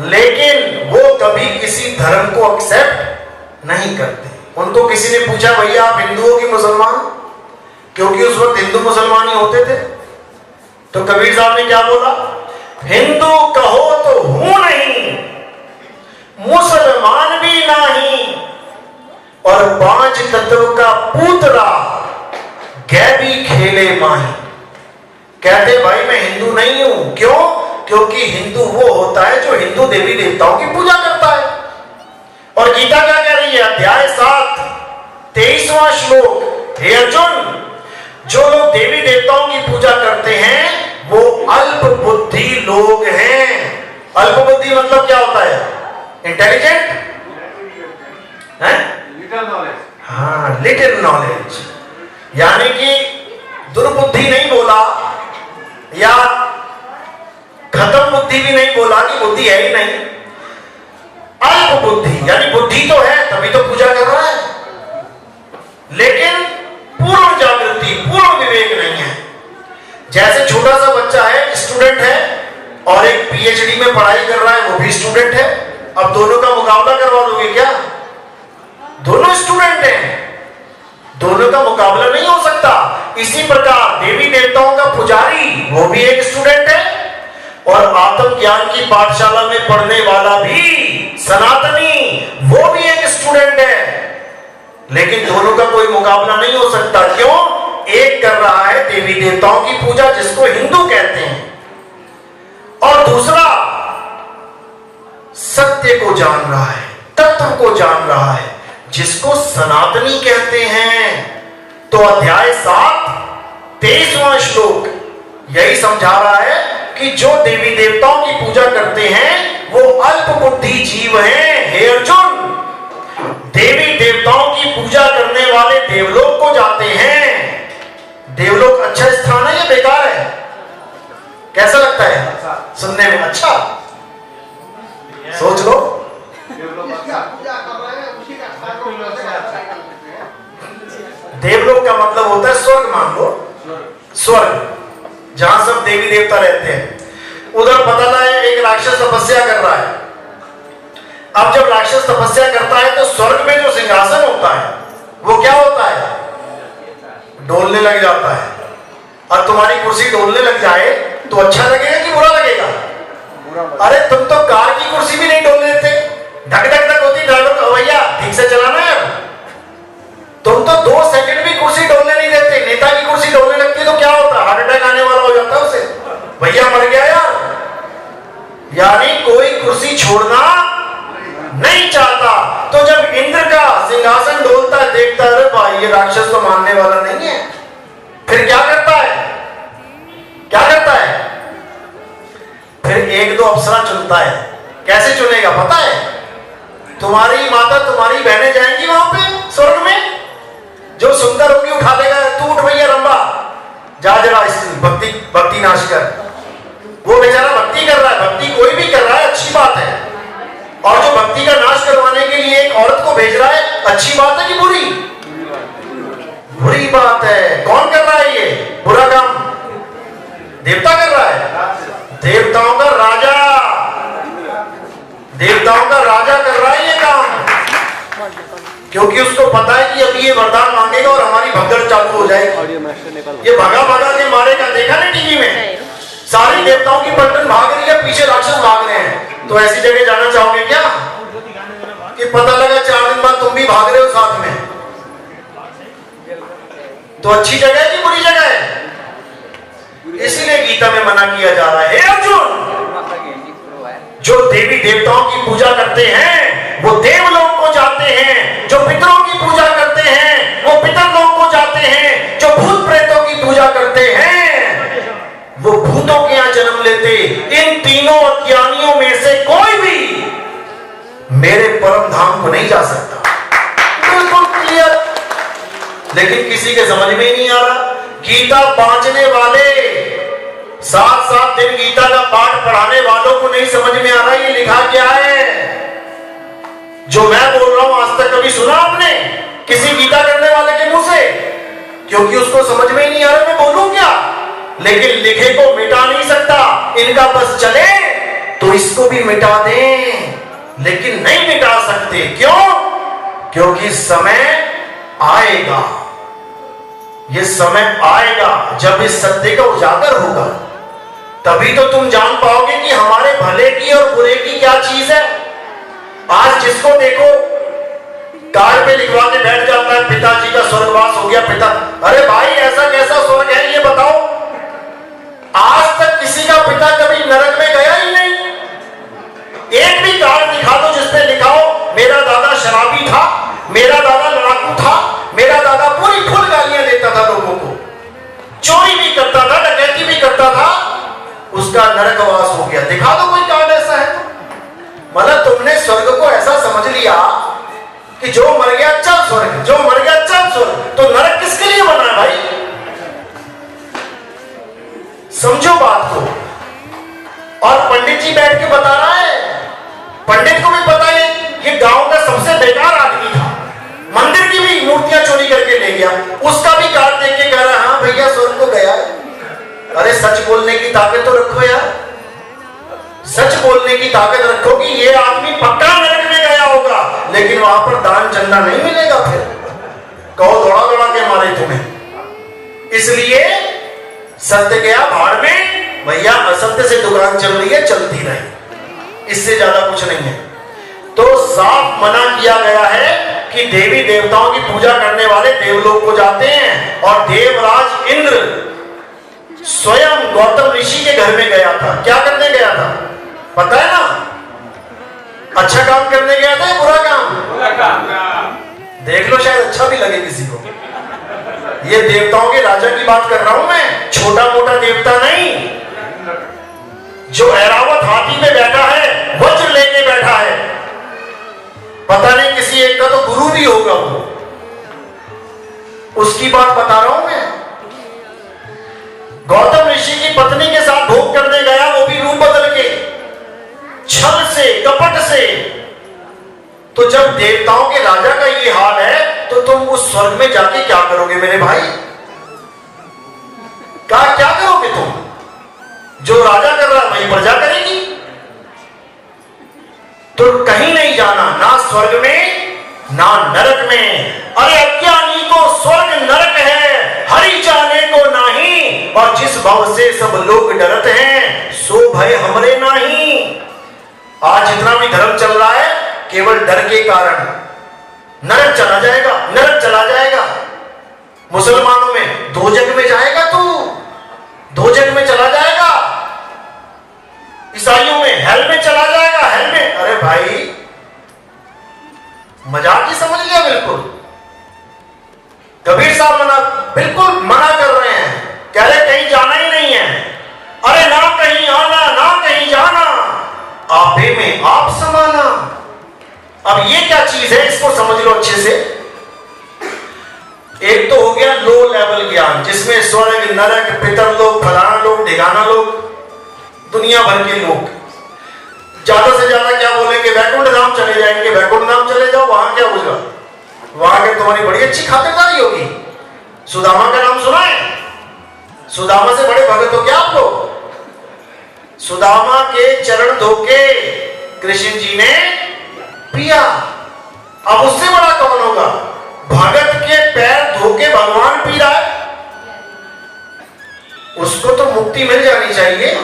A: लेकिन वो कभी किसी धर्म को एक्सेप्ट नहीं करते। उनको किसी ने पूछा, भैया आप हिंदू हो कि मुसलमान? क्योंकि उस वक्त हिंदू मुसलमान ही होते थे। तो कबीर साहब ने क्या बोला? हिंदू कहो तो हूं नहीं, मुसलमान भी नहीं, और पांच तत्व का पूतरा गैबी खेले माही। कहते भाई मैं हिंदू नहीं हूं, क्यों? क्योंकि हिंदू वो होता है जो हिंदू देवी देवताओं की पूजा करता है। और गीता क्या कह रही है? अध्याय 7 23वां श्लोक, हे अर्जुन, जो लोग देवी देवताओं की पूजा करते हैं वो अल्प बुद्धि लोग हैं। अल्प बुद्धि मतलब क्या होता है? इंटेलिजेंट है, हाँ, लिटिल नॉलेज, यानी कि दुर्बुद्धि नहीं बोला या खत्म बुद्धि भी नहीं बोला कि बुद्धि है ही नहीं। अल्प बुद्धि यानी बुद्धि तो है, तभी तो पूजा कर रहा है, लेकिन पूर्ण जागृति, पूर्ण विवेक नहीं है। जैसे छोटा सा बच्चा है, स्टूडेंट है, और एक पीएचडी में पढ़ाई कर रहा है, वो भी स्टूडेंट है। अब दोनों का मुकाबला करवा दोगे क्या? दोनों स्टूडेंट हैं, दोनों का मुकाबला नहीं हो सकता। इसी प्रकार देवी देवताओं का पुजारी वो भी एक स्टूडेंट है, और आत्म ज्ञान की पाठशाला में पढ़ने वाला भी सनातनी वो भी एक स्टूडेंट है। लेकिन दोनों का कोई मुकाबला नहीं हो सकता। क्यों? एक कर रहा है देवी देवताओं की पूजा, जिसको हिंदू कहते हैं, और दूसरा सत्य को जान रहा है, तत्व को जान रहा है, जिसको सनातनी कहते हैं। तो अध्याय 7 23वां श्लोक यही समझा रहा है कि जो देवी देवताओं की पूजा करते हैं वो अल्प बुद्धि जीव हैं। हे अर्जुन, देवी देवताओं की पूजा करने वाले देवलोक को जाते हैं। देवलोक अच्छा स्थान है या बेकार है? कैसा लगता है सुनने में? अच्छा, सोच लो। मतलब होता है स्वर्ग, मान लो स्वर्ग, जहां सब देवी देवता रहते हैं। उधर पता लगा एक राक्षस तपस्या कर रहा है। अब जब राक्षस तपस्या करता है तो स्वर्ग में जो सिंहासन होता है वो क्या होता है, डोलने लग जाता है। और तुम्हारी कुर्सी डोलने लग जाए तो अच्छा लगेगा कि बुरा लगेगा? अरे तुम तो कार की कुर्सी भी नहीं डोलने देते, धक धक धक होती, ड्राइवर को भैया ठीक से चलाना यार। तुम तो 2 सेकंड भी कुर्सी डोलने नहीं देते। नेता की कुर्सी डोलने लगती तो क्या होता, हार्ट अटैक आने वाला हो जाता उसे, भैया मर गया यार। यानी कोई कुर्सी छोड़ना नहीं चाहता। तो जब इंद्र का सिंहासन डोलता है, देखता है अरे भाई ये राक्षस तो मानने वाला नहीं है, फिर क्या करता है, क्या करता है, फिर 1-2 अप्सरा चुनता है। कैसे चुनेगा पता है? तुम्हारी माता तुम्हारी बहनें जाएंगी वहां पे स्वर्ग में, जो सुंदर होगी उठा देगा, तू उठ भैया रंबा, जा जरा भक्ति नाश कर। वो बेचारा भक्ति कर रहा है, भक्ति कोई भी कर रहा है अच्छी बात है, और जो भक्ति का नाश करवाने के लिए एक औरत को भेज रहा है, अच्छी बात है कि बुरी? बुरी बात है। कौन कर रहा है ये बुरा काम? देवता कर रहा है, देवताओं का राजा, देवताओं का राजा कर रहा है ये काम, क्योंकि उसको पता है कि अभी ये वरदान मांगेगा और हमारी भगदड़ चालू हो जाएगी। ये भगा भगा के मारेगा। देखा ना टीवी में, सारी देवताओं की पलटन भाग रही है, पीछे राक्षस भाग रहे हैं। तो ऐसी जगह जाना चाहोगे क्या कि पता लगा 4 दिन बाद तुम भी भाग रहे हो साथ में? तो अच्छी जगह है कि बुरी जगह है? इसीलिए गीता में मना किया जा रहा है, हे अर्जुन, जो देवी देवताओं की पूजा करते हैं वो देवलोक को जाते हैं, जो पितरों की पूजा करते हैं वो पितरलोक को जाते हैं, जो भूत प्रेतों की पूजा करते हैं वो भूतों के यहां जन्म लेते। इन तीनों अज्ञानियों में से कोई भी मेरे परम धाम को नहीं जा सकता। बिल्कुल क्लियर। लेकिन किसी के समझ में ही नहीं आ रहा। गीता बांचने वाले, 7-7 दिन गीता का पाठ पढ़ाने वालों को नहीं समझ में आ रहा ये लिखा क्या है। जो मैं बोल रहा हूं आज तक कभी सुना आपने किसी गीता करने वाले के मुंह से? क्योंकि उसको समझ में ही नहीं आ रहा मैं बोलूं क्या। लेकिन लिखे को मिटा नहीं सकता, इनका बस चले तो इसको भी मिटा दें, लेकिन नहीं मिटा सकते। क्यों? क्योंकि समय आएगा, ये समय आएगा जब इस सत्य का उजागर होगा, तभी तो तुम जान पाओगे कि हमारे भले की और बुरे की क्या चीज है। आज जिसको देखो कार्ड पे लिखवा के बैठ जाता है पिताजी का स्वर्गवास हो गया पिता। अरे भाई ऐसा कैसा स्वर्ग है ये बताओ? आज तक किसी का पिता कभी नरक में गया ही नहीं। एक भी कार्ड दिखा दो जिसपे लिखा हो मेरा दादा शराबी था, मेरा दादा लड़ाकू था, मेरा दादा पूरी फुल गालियां देता था लोगों को, चोरी भी करता था, डकैती भी करता था, उसका नरकवास हो गया। दिखा दो कोई कार्ड ऐसा है तो। मतलब तुमने स्वर्ग को ऐसा समझ लिया कि जो मर गया चल स्वर्ग, जो मर गया चल स्वर्ग। तो नरक किसके लिए बना है भाई? समझो बात को। और पंडित जी बैठ के बता रहा है, पंडित को भी पता है ये गांव का सबसे बेकार आदमी था, मंदिर की भी मूर्तियां चोरी करके ले गया, उसका भी कार्ड देख के कह रहा है हाँ भैया स्वर्ग को गया है। अरे सच बोलने की ताकत तो रखो यार, सच बोलने की ताकत रखो कि ये आदमी पक्का नरक में गया होगा, लेकिन वहां पर दान चंदा नहीं मिलेगा। फिर कहो दौड़ा दौड़ा के मारे तुम्हें। इसलिए सत्य गया भाड़ में, भैया असत्य से दुकान चल रही है, चलती रही, इससे ज्यादा कुछ नहीं है। तो साफ मना किया गया है कि देवी देवताओं की पूजा करने वाले देवलोक को जाते हैं। और देवराज इंद्र स्वयं गौतम ऋषि के घर में गया था। क्या करने गया था पता है ना? अच्छा काम करने गया था या बुरा काम? बुरा काम। देख लो शायद अच्छा भी लगे किसी को। ये देवताओं के राजा की बात कर रहा हूं मैं, छोटा मोटा देवता नहीं, जो ऐरावत हाथी में बैठा है, वज्र लेके बैठा है, पता नहीं किसी एक का तो गुरु भी होगा वो, उसकी बात बता रहा हूं मैं। गौतम ऋषि की पत्नी के साथ भोग करने गया, वो भी रूप बदल के, छल से, कपट से। तो जब देवताओं के राजा का ये हाल है तो तुम उस स्वर्ग में जाके क्या करोगे मेरे भाई? क्या करोगे तुम? जो राजा कर रहा है वही प्रजा करेगी। तो कहीं नहीं जाना, ना स्वर्ग में ना नरक में। अरे अज्ञानी को स्वर्ग नरक है, हरि जाने को नहीं। और जिस भव से सब लोग डरत हैं, सो भय हमरे नहीं। आज जितना भी धर्म चल रहा है केवल डर के कारण। नरक चला जाएगा, नरक चला जाएगा। मुसलमानों में दोजख में जाएगा तू, दोजख में चला जाएगा। ईसाइयों में हेल में चला जाएगा, हेल में। अरे भाई मजाक ही समझ लिया बिल्कुल। कबीर साहब बिल्कुल मना कर रहे हैं, कह रहे कहीं जाना ही नहीं है। अरे ना कहीं आना ना कहीं जाना, आपे में आप समाना। अब ये क्या चीज है, इसको समझ लो अच्छे से। एक तो हो गया लो लेवल ज्ञान, जिसमें स्वर्ग नरक पितरलोक फलाना लोग ढिगाना लोग दुनिया भर के लोग ज्यादा से ज्यादा क्या बोलेंगे, वैकुंठ धाम चले जाएंगे। वैकुंठ धाम चले जाओ, वहां क्या होगा? वहां के तुम्हारी बड़ी अच्छी खातिरदारी होगी। सुदामा का नाम सुना है? सुदामा से बड़े भगत हो क्या आप लोग? सुदामा के चरण धोके कृष्ण जी ने पिया। अब उससे बड़ा कौन होगा? भगत के पैर धोके भगवान पी रहा है। उसको तो मुक्ति मिल जानी चाहिए।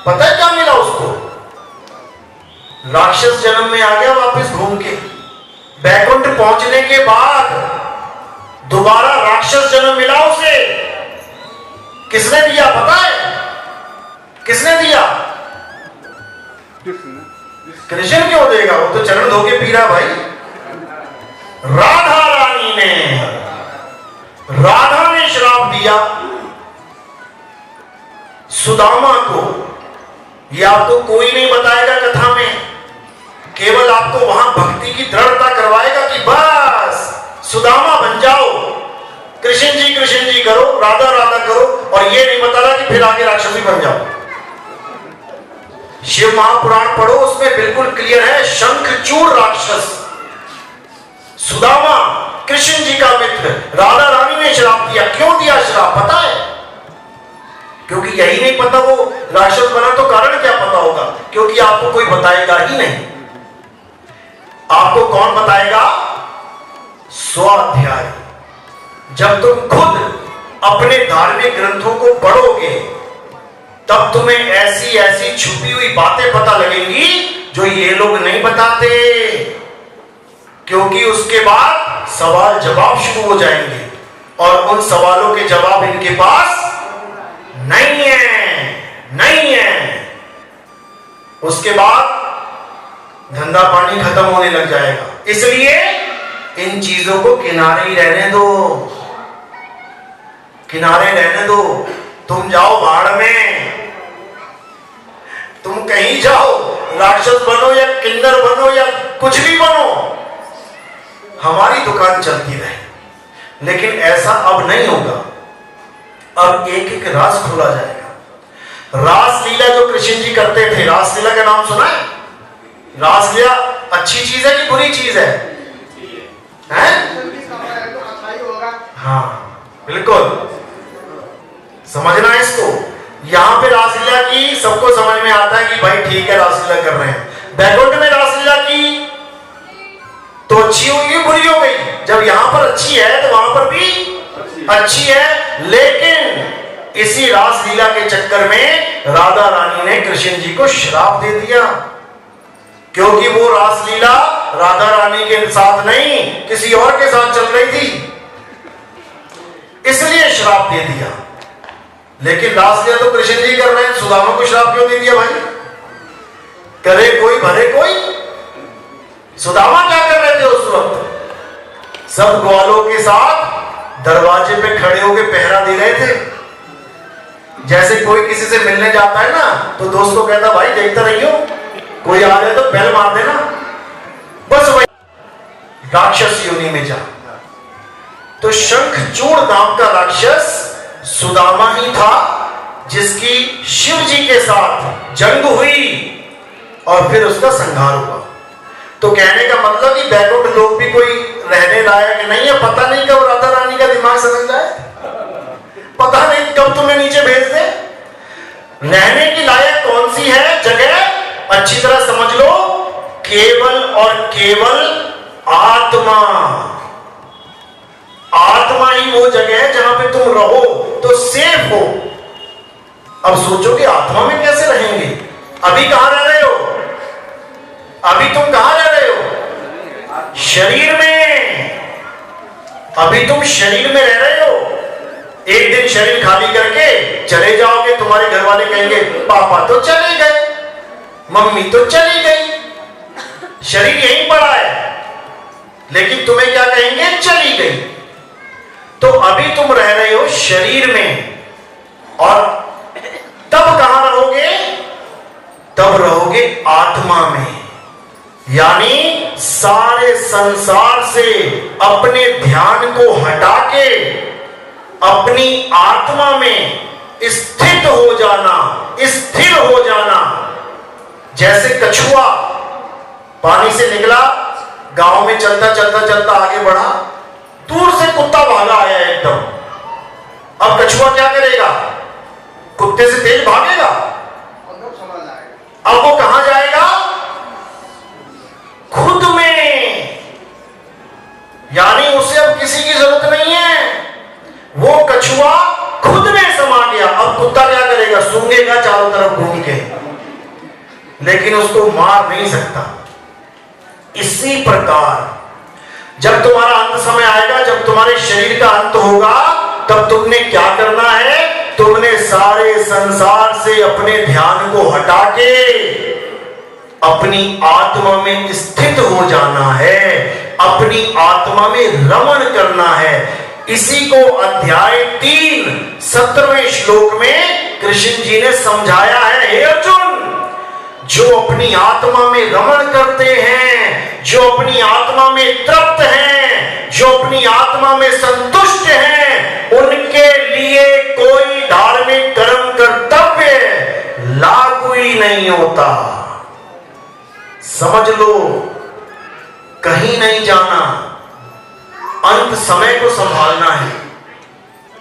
A: पता है क्या मिला उसको? राक्षस जन्म में आ गया वापस घूम के। बैकुंठ पहुंचने के बाद दोबारा राक्षस जन्म मिला उसे। किसने दिया पता है? किसने दिया? कृष्ण क्यों देगा? वो तो चरण धोके पी रहा भाई। राधा रानी ने, राधा ने श्राप दिया सुदामा को। ये आपको कोई नहीं बताएगा कथा में, केवल आपको वहां भक्ति की दृढ़ता करवाएगा कि बस सुदामा बन जाओ, कृष्ण जी करो, राधा राधा करो। और ये नहीं बताना कि फिर आगे राक्षसी बन जाओ। शिव महापुराण पढ़ो, उसमें बिल्कुल क्लियर है। शंखचूड़ राक्षस सुदामा कृष्ण जी का मित्र, राधा रानी ने श्राप दिया। क्यों दिया श्राप पता है? क्योंकि यही नहीं पता वो राक्षस बना, तो कारण क्या पता होगा? क्योंकि आपको कोई बताएगा ही नहीं। आपको कौन बताएगा? स्वाध्याय। जब तुम खुद अपने धार्मिक ग्रंथों को पढ़ोगे तब तुम्हें ऐसी ऐसी छुपी हुई बातें पता लगेंगी जो ये लोग नहीं बताते। क्योंकि उसके बाद सवाल जवाब शुरू हो जाएंगे और उन सवालों के जवाब इनके पास नहीं है। उसके बाद धंधा पानी खत्म होने लग जाएगा। इसलिए इन चीजों को किनारे ही रहने दो, किनारे रहने दो। तुम जाओ भाड़ में, तुम कहीं जाओ, राक्षस बनो या किन्नर बनो या कुछ भी बनो, हमारी दुकान चलती रहे। लेकिन ऐसा अब नहीं होगा। अब एक एक रास खोला जाएगा। रास लीला जो कृष्ण जी करते थे, रास लीला का नाम सुना है? रास लीला अच्छी चीज है कि बुरी चीज है? हाँ बिल्कुल, समझना है इसको। यहां पे रासलीला की सबको समझ में आता है कि भाई ठीक है रासलीला कर रहे हैं। बैकुंठ में रासलीला की तो अच्छी होगी बुरी हो गई? जब यहां पर अच्छी है तो वहां पर भी अच्छी है। लेकिन इसी रासलीला के चक्कर में राधा रानी ने कृष्ण जी को श्राप दे दिया, क्योंकि वो रासलीला राधा रानी के साथ नहीं किसी और के साथ चल रही थी, इसलिए श्राप दे दिया। लेकिन रासलीला तो कृष्ण जी कर रहे हैं, सुदामा को श्राप क्यों दे दिया भाई? करे कोई भरे कोई। सुदामा क्या कर रहे थे उस वक्त? सब ग्वालों के साथ दरवाजे पे खड़े होकर पहरा दे रहे थे। जैसे कोई किसी से मिलने जाता है ना तो दोस्त को कहता भाई देखते रहियो, कोई आ जाए तो बेल मार देना। बस वही राक्षस योनि में जा। तो शंखचूड़ नाम का राक्षस सुदामा ही था, जिसकी शिव जी के साथ जंग हुई और फिर उसका संहार हुआ। तो कहने का मतलब कि बैकुंठ लोग भी कोई रहने लायक नहीं है, पता नहीं कब राधा रानी का दिमाग समझ जाए, पता नहीं कब तुम्हें नीचे भेज दे। रहने की लायक कौन सी है जगह, अच्छी तरह समझ लो, केवल और केवल आत्मा। आत्मा ही वो जगह है जहां पे तुम रहो तो सेफ हो। अब सोचो कि आत्मा में कैसे रहेंगे। अभी कहां रह रहे हो, अभी तुम कहां रह रहे हो, शरीर में। अभी तुम शरीर में रह रहे हो। एक दिन शरीर खाली करके चले जाओगे, तुम्हारे घर वाले कहेंगे पापा तो चले गए, मम्मी तो चली गई, शरीर यहीं पड़ा है, लेकिन तुम्हें क्या कहेंगे, चली गई। तो अभी तुम रह रहे हो शरीर में, और तब कहां रहोगे, तब रहोगे आत्मा में। यानी सारे संसार से अपने ध्यान को हटा के अपनी आत्मा में स्थित हो जाना, स्थिर हो जाना। जैसे कछुआ पानी से निकला, गांव में चलता चलता चलता आगे बढ़ा, दूर से कुत्ता भागा आया एकदम। अब कछुआ क्या करेगा, कुत्ते से तेज भागेगा, अब वो कहां जाएगा, खुद में। यानी उसे अब किसी की जरूरत नहीं है, वो कछुआ खुद में समा गया। अब कुत्ता क्या करेगा, सूंघेगा चारों तरफ घूम के, लेकिन उसको मार नहीं सकता। इसी प्रकार जब तुम्हारा अंत समय आएगा, जब तुम्हारे शरीर का अंत होगा, तब तुमने क्या करना है, तुमने सारे संसार से अपने ध्यान को हटा के अपनी आत्मा में स्थित हो जाना है, अपनी आत्मा में रमण करना है। इसी को अध्याय 3 17वें श्लोक में कृष्ण जी ने समझाया है। हे अर्जुन, जो अपनी आत्मा में रमण करते हैं, जो अपनी आत्मा में तृप्त हैं, जो अपनी आत्मा में संतुष्ट हैं, उनके लिए कोई धार्मिक कर्म कर्तव्य लागू ही नहीं होता। समझ लो, कहीं नहीं जाना, अंत समय को संभालना है।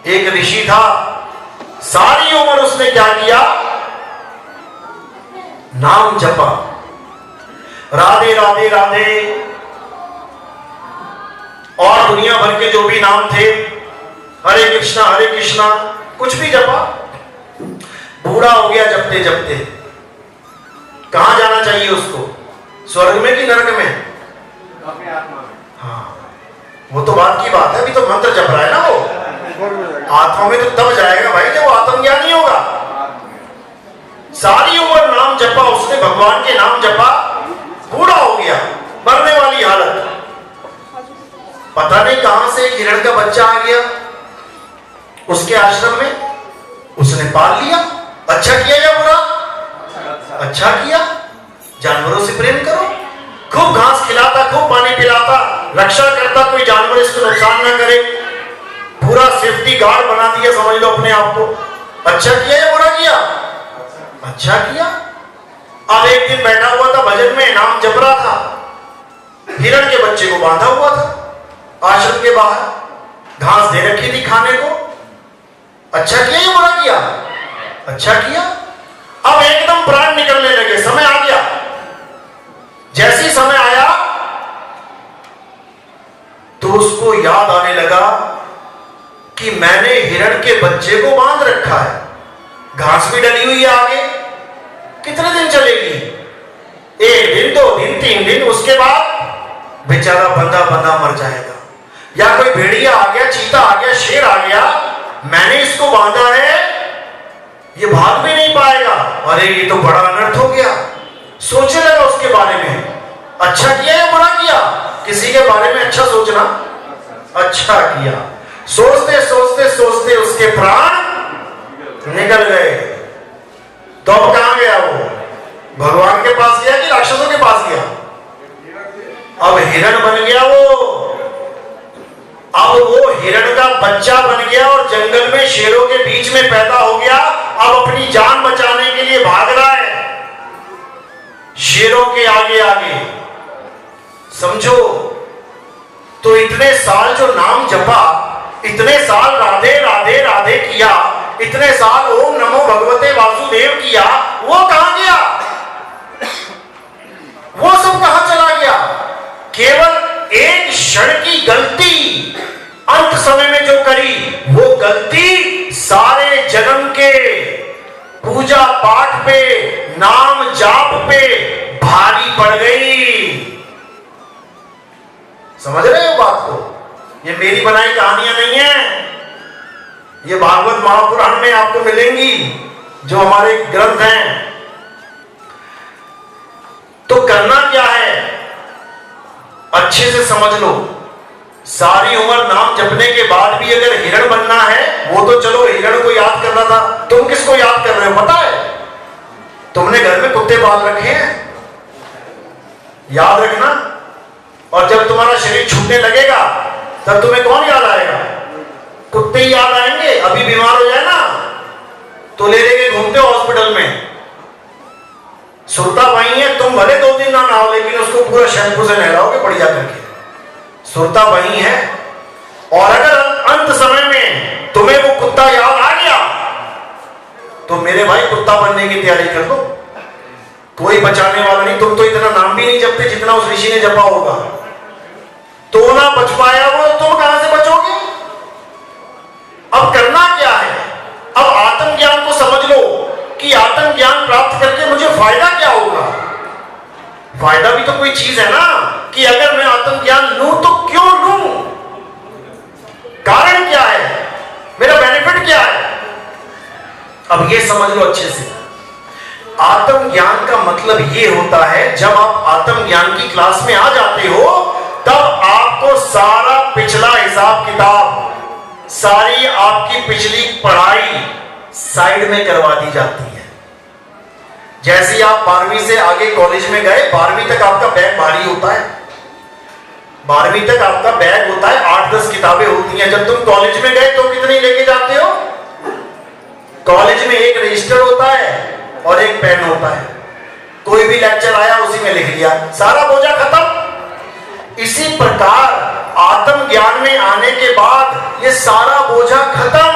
A: एक ऋषि था, सारी उम्र उसने क्या किया, नाम जपा, राधे राधे राधे, और दुनिया भर के जो भी नाम थे, हरे कृष्णा कुछ भी जपा। बूढ़ा हो गया जपते जपते। कहां जाना चाहिए उसको, स्वर्ग में कि नरक में,
B: अपने आत्मा में।
A: हाँ, वो तो बात की बात है, अभी तो मंत्र जप रहा है ना वो। आत्मा में तो तब जाएगा भाई जब वो आत्मज्ञानी होगा। सारी उम्र नाम जपा उसने, भगवान के नाम जपा, बूढ़ा हो गया, मरने वाली हालत। पता नहीं कहां से एक हिरण का बच्चा आ गया उसके आश्रम में, उसने पाल लिया। अच्छा किया या बुरा, अच्छा किया। जानवरों से प्रेम करो, खूब घास खिलाता, खूब पानी पिलाता, रक्षा करता, कोई जानवर इसको नुकसान ना करे, पूरा सेफ्टी गार्ड बना दिया, समझ लो अपने आप को। अच्छा किया या बुरा किया, अच्छा किया। अब एक दिन बैठा हुआ था भजन में, नाम जप रहा था, हिरण के बच्चे को बांधा हुआ था आश्रम के बाहर, घास दे रखी थी खाने को। अच्छा किया या बुरा किया, अच्छा किया। अब एकदम प्राण निकलने लगे, समय आ गया। जैसी समय आया तो उसको याद आने लगा कि मैंने हिरण के बच्चे को बांध रखा है, घास भी डली हुई है आगे, कितने दिन चलेगी, 1 दिन 2 दिन 3 दिन, उसके बाद बेचारा बंधा बंधा मर जाएगा। या कोई भेड़िया आ गया, चीता आ गया, शेर आ गया, मैंने इसको बांधा है, ये भाग भी नहीं पाएगा, अरे ये तो बड़ा अनर्थ हो गया। सोचने लगा उसके बारे में, अच्छा किया या बुरा किया, किसी के बारे में अच्छा सोचना, अच्छा किया। सोचते सोचते सोचते उसके प्राण निकल गए। तो अब कहां गया वो, भगवान के पास गया कि राक्षसों के पास गया, अब हिरण बन गया वो। अब वो हिरण का बच्चा बन गया और जंगल में शेरों के बीच में पैदा हो गया। अब अपनी जान बचाने के लिए भाग रहा है शेरों के आगे आगे, समझो। तो इतने साल जो नाम जपा, इतने साल राधे राधे राधे किया, इतने साल ओम नमो भगवते वासुदेव किया, वो कहां गया? वो सब कहां चला गया? केवल एक क्षण की गलती अंत समय में जो करी, वो गलती सारे जन्म के पूजा पाठ पे, नाम जाप पे भारी पड़ गई। समझ रहे हो बात को? ये मेरी बनाई कहानियां नहीं है, ये भागवत महापुराण में आपको मिलेंगी, जो हमारे ग्रंथ हैं। तो करना क्या है, अच्छे से समझ लो। सारी उम्र नाम जपने के बाद भी अगर हिरण बनना है, वो तो चलो हिरण को याद करना था, तुम किसको याद कर रहे हो पता है? तुमने घर में कुत्ते पाल रखे हैं, याद रखना। और जब तुम्हारा शरीर छूटने लगेगा, तब तुम्हें कौन याद आएगा? कुत्ते ही याद आएंगे। अभी बीमार हो जाए ना, तो ले लेके घूमते हो हॉस्पिटल में। सुरता वही है, तुम भले 2 दिन ना नहाओ, लेकिन उसको पूरा शैम्पू से नहलाओगे बढ़िया करके। सुरता वही है। और अगर अंत समय में तुम्हें वो कुत्ता याद आ गया, तो मेरे भाई कुत्ता बनने की तैयारी कर लो, कोई बचाने वाला नहीं। तुम तो इतना नाम भी नहीं जपते जितना उस ऋषि ने जपा होगा। तो ना बच पाया वो, तुम कहां से बचोगे? अब करना क्या है? अब आत्मज्ञान को समझ लो कि आत्मज्ञान प्राप्त करके मुझे फायदा क्या होगा। फायदा भी तो कोई चीज है ना, कि अगर मैं आत्मज्ञान लूं तो क्यों लूं, कारण क्या है, मेरा बेनिफिट क्या है। अब ये समझ लो अच्छे से। आत्मज्ञान का मतलब ये होता है, जब आप आत्मज्ञान की क्लास में आ जाते हो, तब आपको सारा पिछला हिसाब किताब, सारी आपकी पिछली पढ़ाई साइड में करवा दी जाती है। जैसे ही आप 12वीं से आगे कॉलेज में गए, 12वीं तक आपका बैग भारी होता है, 12वीं तक आपका बैग होता है, 8-10 किताबें होती हैं। जब तुम कॉलेज में गए तो कितनी लेके जाते हो? कॉलेज में एक रजिस्टर होता है और एक पेन होता है। कोई भी लेक्चर आया उसी में लिख लिया, सारा बोझा खत्म। इसी प्रकार आत्मज्ञान में आने के बाद ये सारा बोझा खत्म।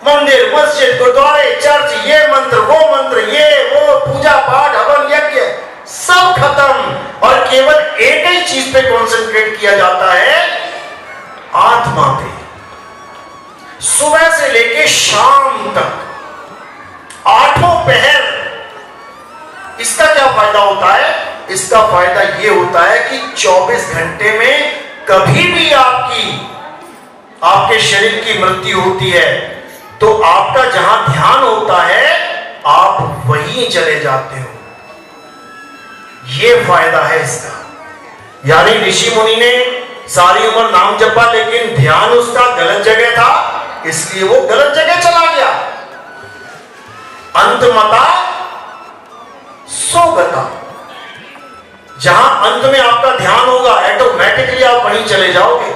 A: मंदिर, मस्जिद, गुरुद्वारे, चर्च, ये मंत्र, ये वो पूजा पाठ, हवन यज्ञ, सब खत्म। और केवल एक ही चीज पे कॉन्सेंट्रेट किया जाता है, आत्मा पे। सुबह से लेके शाम तक 8 पहर। इसका क्या फायदा होता है? इसका फायदा यह होता है कि 24 घंटे में कभी भी आपके शरीर की मृत्यु होती है, तो आपका जहां ध्यान होता है, आप वहीं चले जाते हो। यह फायदा है इसका। यानी ऋषि मुनि ने सारी उम्र नाम जपा, लेकिन ध्यान उसका गलत जगह था, इसलिए वो गलत जगह चला गया। अंतमता सोगता। जहां अंत में आपका ध्यान होगा, ऑटोमेटिकली आप वहीं चले जाओगे।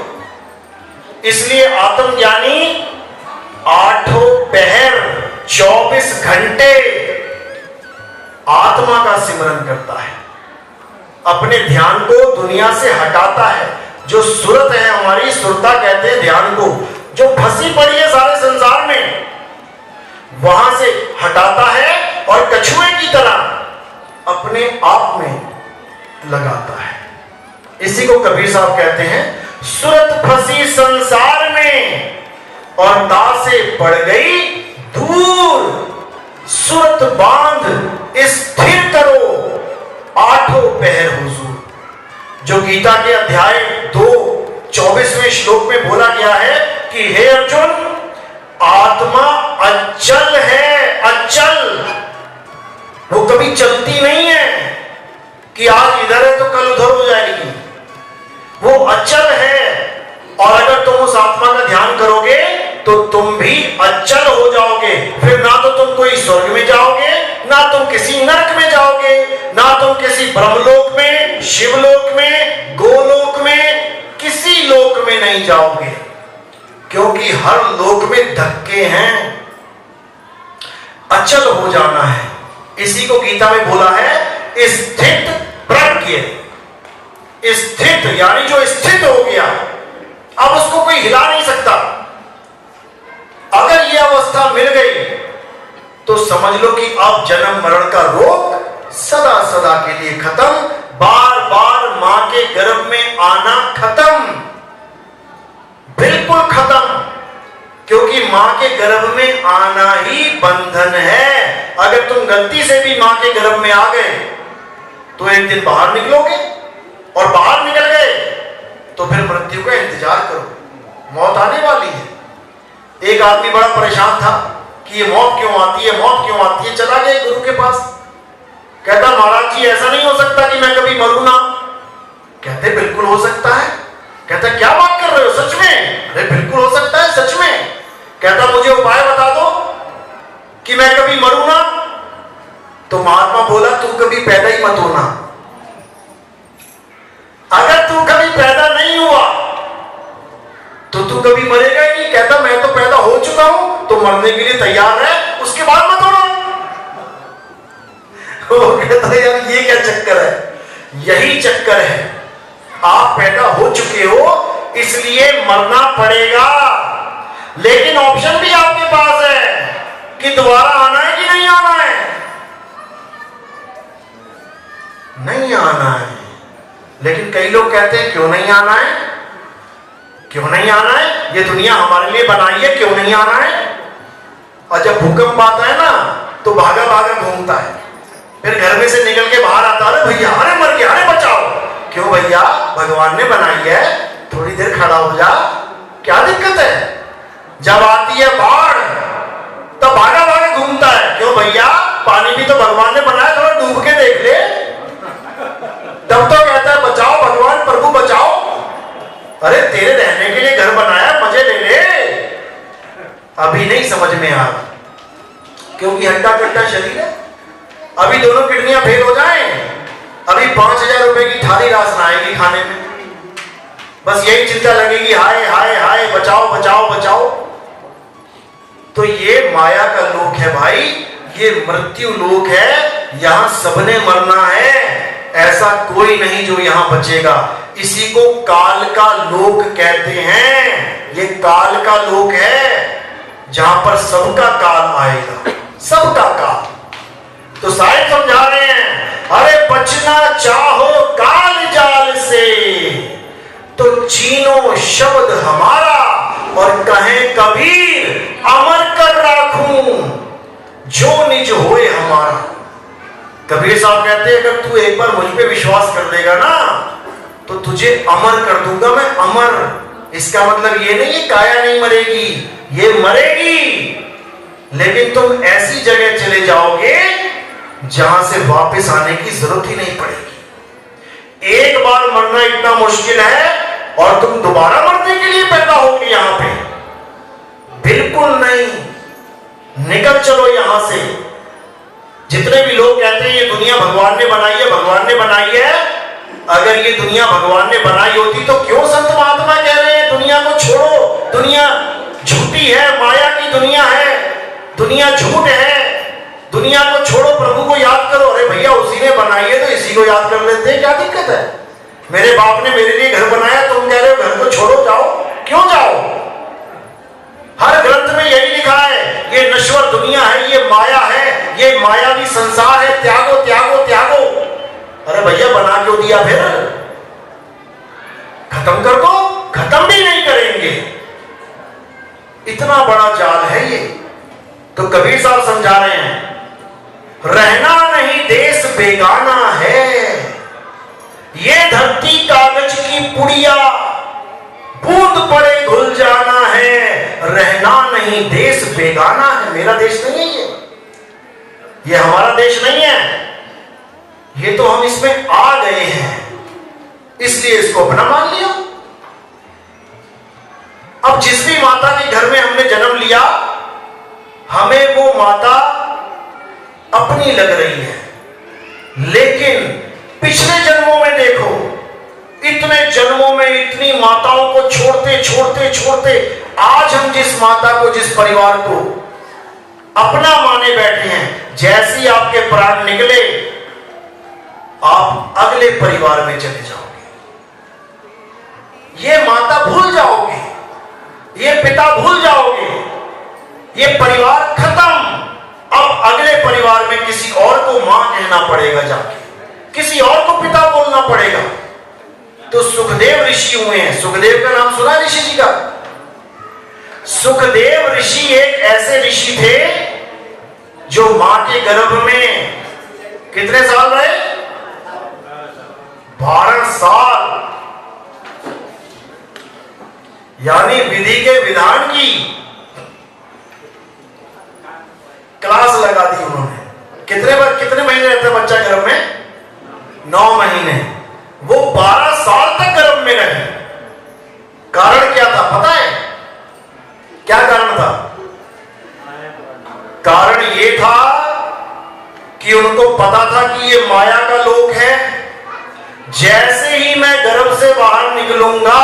A: इसलिए आत्मज्ञानी 8 पहर 24 घंटे आत्मा का सिमरन करता है, अपने ध्यान को दुनिया से हटाता है। जो सुरत है हमारी, सुरता कहते हैं ध्यान को, जो फंसी पड़ी है सारे संसार में, वहां से हटाता है और कछुए की तरह अपने आप में लगाता है। इसी को कबीर साहब कहते हैं, सुरत फंसी संसार में और दासे पड़ गई दूर, सुरत बांध स्थिर करो 8 पहर हुजूर। जो गीता के अध्याय 2:24वें श्लोक में बोला गया है कि हे अर्जुन, आत्मा अचल है, अचल। वो कभी चलती नहीं है कि आज इधर है तो कल उधर हो जाएगी। वो अचल है। और अगर तुम उस आत्मा का ध्यान करोगे तो तुम भी अचल हो जाओगे। फिर ना तो तुम कोई स्वर्ग में जाओगे, ना तुम किसी नरक में जाओगे, ना तुम किसी ब्रह्मलोक में, शिवलोक में, गोलोक में, किसी लोक में नहीं जाओगे, क्योंकि हर लोक में धक्के हैं। अचल हो जाना है। इसी को गीता में बोला है, स्थित प्रज्ञ। स्थित, यानी जो स्थित हो गया, अब उसको कोई हिला नहीं सकता। अगर यह अवस्था मिल गई तो समझ लो कि अब जन्म मरण का रोग सदा सदा के लिए खत्म, बार बार मां के गर्भ में आना खत्म, बिल्कुल खत्म। क्योंकि मां के गर्भ में आना ही बंधन है। अगर तुम गलती से भी मां के गर्भ में आ गए तो एक दिन बाहर निकलोगे, और बाहर निकल गए तो फिर मृत्यु का इंतजार करो, मौत आने वाली है। एक आदमी बड़ा परेशान था कि ये मौत क्यों आती है, मौत क्यों आती है। चला गया गुरु के पास, कहता महाराज जी ऐसा नहीं हो सकता कि मैं कभी मरूं ना। कहते बिल्कुल हो सकता है। कहता क्या बात कर रहे हो, सच में? अरे बिल्कुल हो सकता है, सच में। कहता मुझे उपाय बता दो कि मैं कभी मरूं ना। तो महात्मा बोला तू कभी पैदा ही मत होना। अगर तू कभी पैदा नहीं हुआ तो तू कभी मरेगा ही नहीं। कहता मैं तो पैदा हो चुका हूं, तो मरने के लिए तैयार है, उसके बाद मत होना। वो कहता यार ये क्या चक्कर है? यही चक्कर है, आप पैदा हो चुके हो इसलिए मरना पड़ेगा। लेकिन ऑप्शन भी आपके पास है कि दोबारा आना है कि नहीं आना है। नहीं आना है। लेकिन कई लोग कहते हैं क्यों नहीं आना है, क्यों नहीं आना है, ये दुनिया हमारे लिए बनाई है, क्यों नहीं आना है। और जब भूकंप आता है ना तो भागा भागा घूमता है, फिर घर में से निकल के बाहर आता है, भैया अरे मर गया, अरे बचाओ। क्यों भैया, भगवान ने बनाई है, थोड़ी देर खड़ा हो जा, क्या दिक्कत है। जब आती है बाढ़ तब भागा भागा घूमता है, क्यों भैया पानी भी तो भगवान ने बनाया, थोड़ा डूब के देख ले। तब तो कहता है बचाओ भगवान, प्रभु बचाओ। अरे तेरे रहने के लिए घर बनाया, मजे ले ले। अभी नहीं समझ में आ, क्योंकि हड्डा कट्टा शरीर है। अभी दोनों किडनियां फेल हो जाएं, अभी 5,000 रुपए की थाली राशन आएगी खाने में, बस यही चिंता लगेगी, हाय हाय हाय बचाओ बचाओ बचाओ। तो ये माया का लोक है भाई, ये मृत्यु लोक है, यहां सबने मरना है, ऐसा कोई नहीं जो यहां बचेगा। इसी को काल का लोक कहते हैं। ये काल का लोक है जहां पर सबका काल आएगा, सबका काल। तो साहिब समझा रहे हैं, अरे बचना चाहो काल जाल से तो चीनो शब्द हमारा, और कहे कबीर अमर कर राखूं जो निज होए हमारा। कबीर साहब कहते हैं अगर तू एक बार मुझ पे विश्वास कर देगा ना तो तुझे अमर कर दूंगा मैं, अमर। इसका मतलब ये नहीं है काया नहीं मरेगी, ये मरेगी, लेकिन तुम ऐसी जगह चले जाओगे जहां से वापस आने की जरूरत ही नहीं पड़ेगी। एक बार मरना इतना मुश्किल है और तुम दोबारा मरने के लिए पैदा होगे यहां पे? बिल्कुल नहीं। निकल चलो यहां से। जितने भी लोग कहते हैं ये दुनिया भगवान ने बनाई है, भगवान ने बनाई है, अगर ये दुनिया भगवान ने बनाई होती तो क्यों संत महात्मा कह रहे हैं दुनिया को छोड़ो, दुनिया झूठी है, माया की दुनिया है, दुनिया झूठ है, दुनिया को छोड़ो, प्रभु को याद करो। अरे भैया उसी ने बनाई है तो इसी को याद कर लेते हैं, क्या दिक्कत है। मेरे बाप ने मेरे लिए घर बनाया, तुम कह रहे हो घर को छोड़ो, जाओ, क्यों जाओ। हर ग्रंथ में यही लिखा है, ये नश्वर दुनिया है, ये माया है, ये मायावी संसार है, त्यागो त्यागो त्यागो। अरे भैया बना क्यों दिया, फिर खत्म कर दो, खत्म भी नहीं करेंगे। इतना बड़ा जाल है ये। तो कबीर साहब समझा रहे हैं, रहना नहीं देश बेगाना है, ये धरती कागज की पुड़िया, बूंद पड़े घुल जाना है, रहना नहीं देश बेगाना है। मेरा देश नहीं है ये हमारा देश नहीं है, ये तो हम इसमें आ गए हैं, इसलिए इसको अपना मान लिया। अब जिस भी माता के घर में हमने जन्म लिया, हमें वो माता अपनी लग रही है, लेकिन पिछले जन्मों में देखो, इतने जन्मों में इतनी माताओं को छोड़ते छोड़ते छोड़ते आज हम जिस माता को, जिस परिवार को अपना माने बैठे हैं, जैसी आपके प्राण निकले आप अगले परिवार में चले जाओगे। ये माता भूल जाओगे, ये पिता भूल जाओगे, ये परिवार खत्म। अब अगले परिवार में किसी और को मां कहना पड़ेगा, जाके किसी और को पिता बोलना पड़ेगा। तो सुखदेव ऋषि हुए हैं। सुखदेव का नाम सुना ऋषि जी का? सुखदेव ऋषि एक ऐसे ऋषि थे जो मां के गर्भ में कितने साल रहे? 12 साल। यानी विधि के विधान की क्लास लगा दी उन्होंने। कितने महीने रहता है बच्चा गर्भ में? 9 महीने। वो 12 साल तक गर्भ में रहे। कारण क्या था पता है? क्या कारण था? कारण ये था कि उनको पता था कि ये माया का लोक है। जैसे ही मैं गर्भ से बाहर निकलूंगा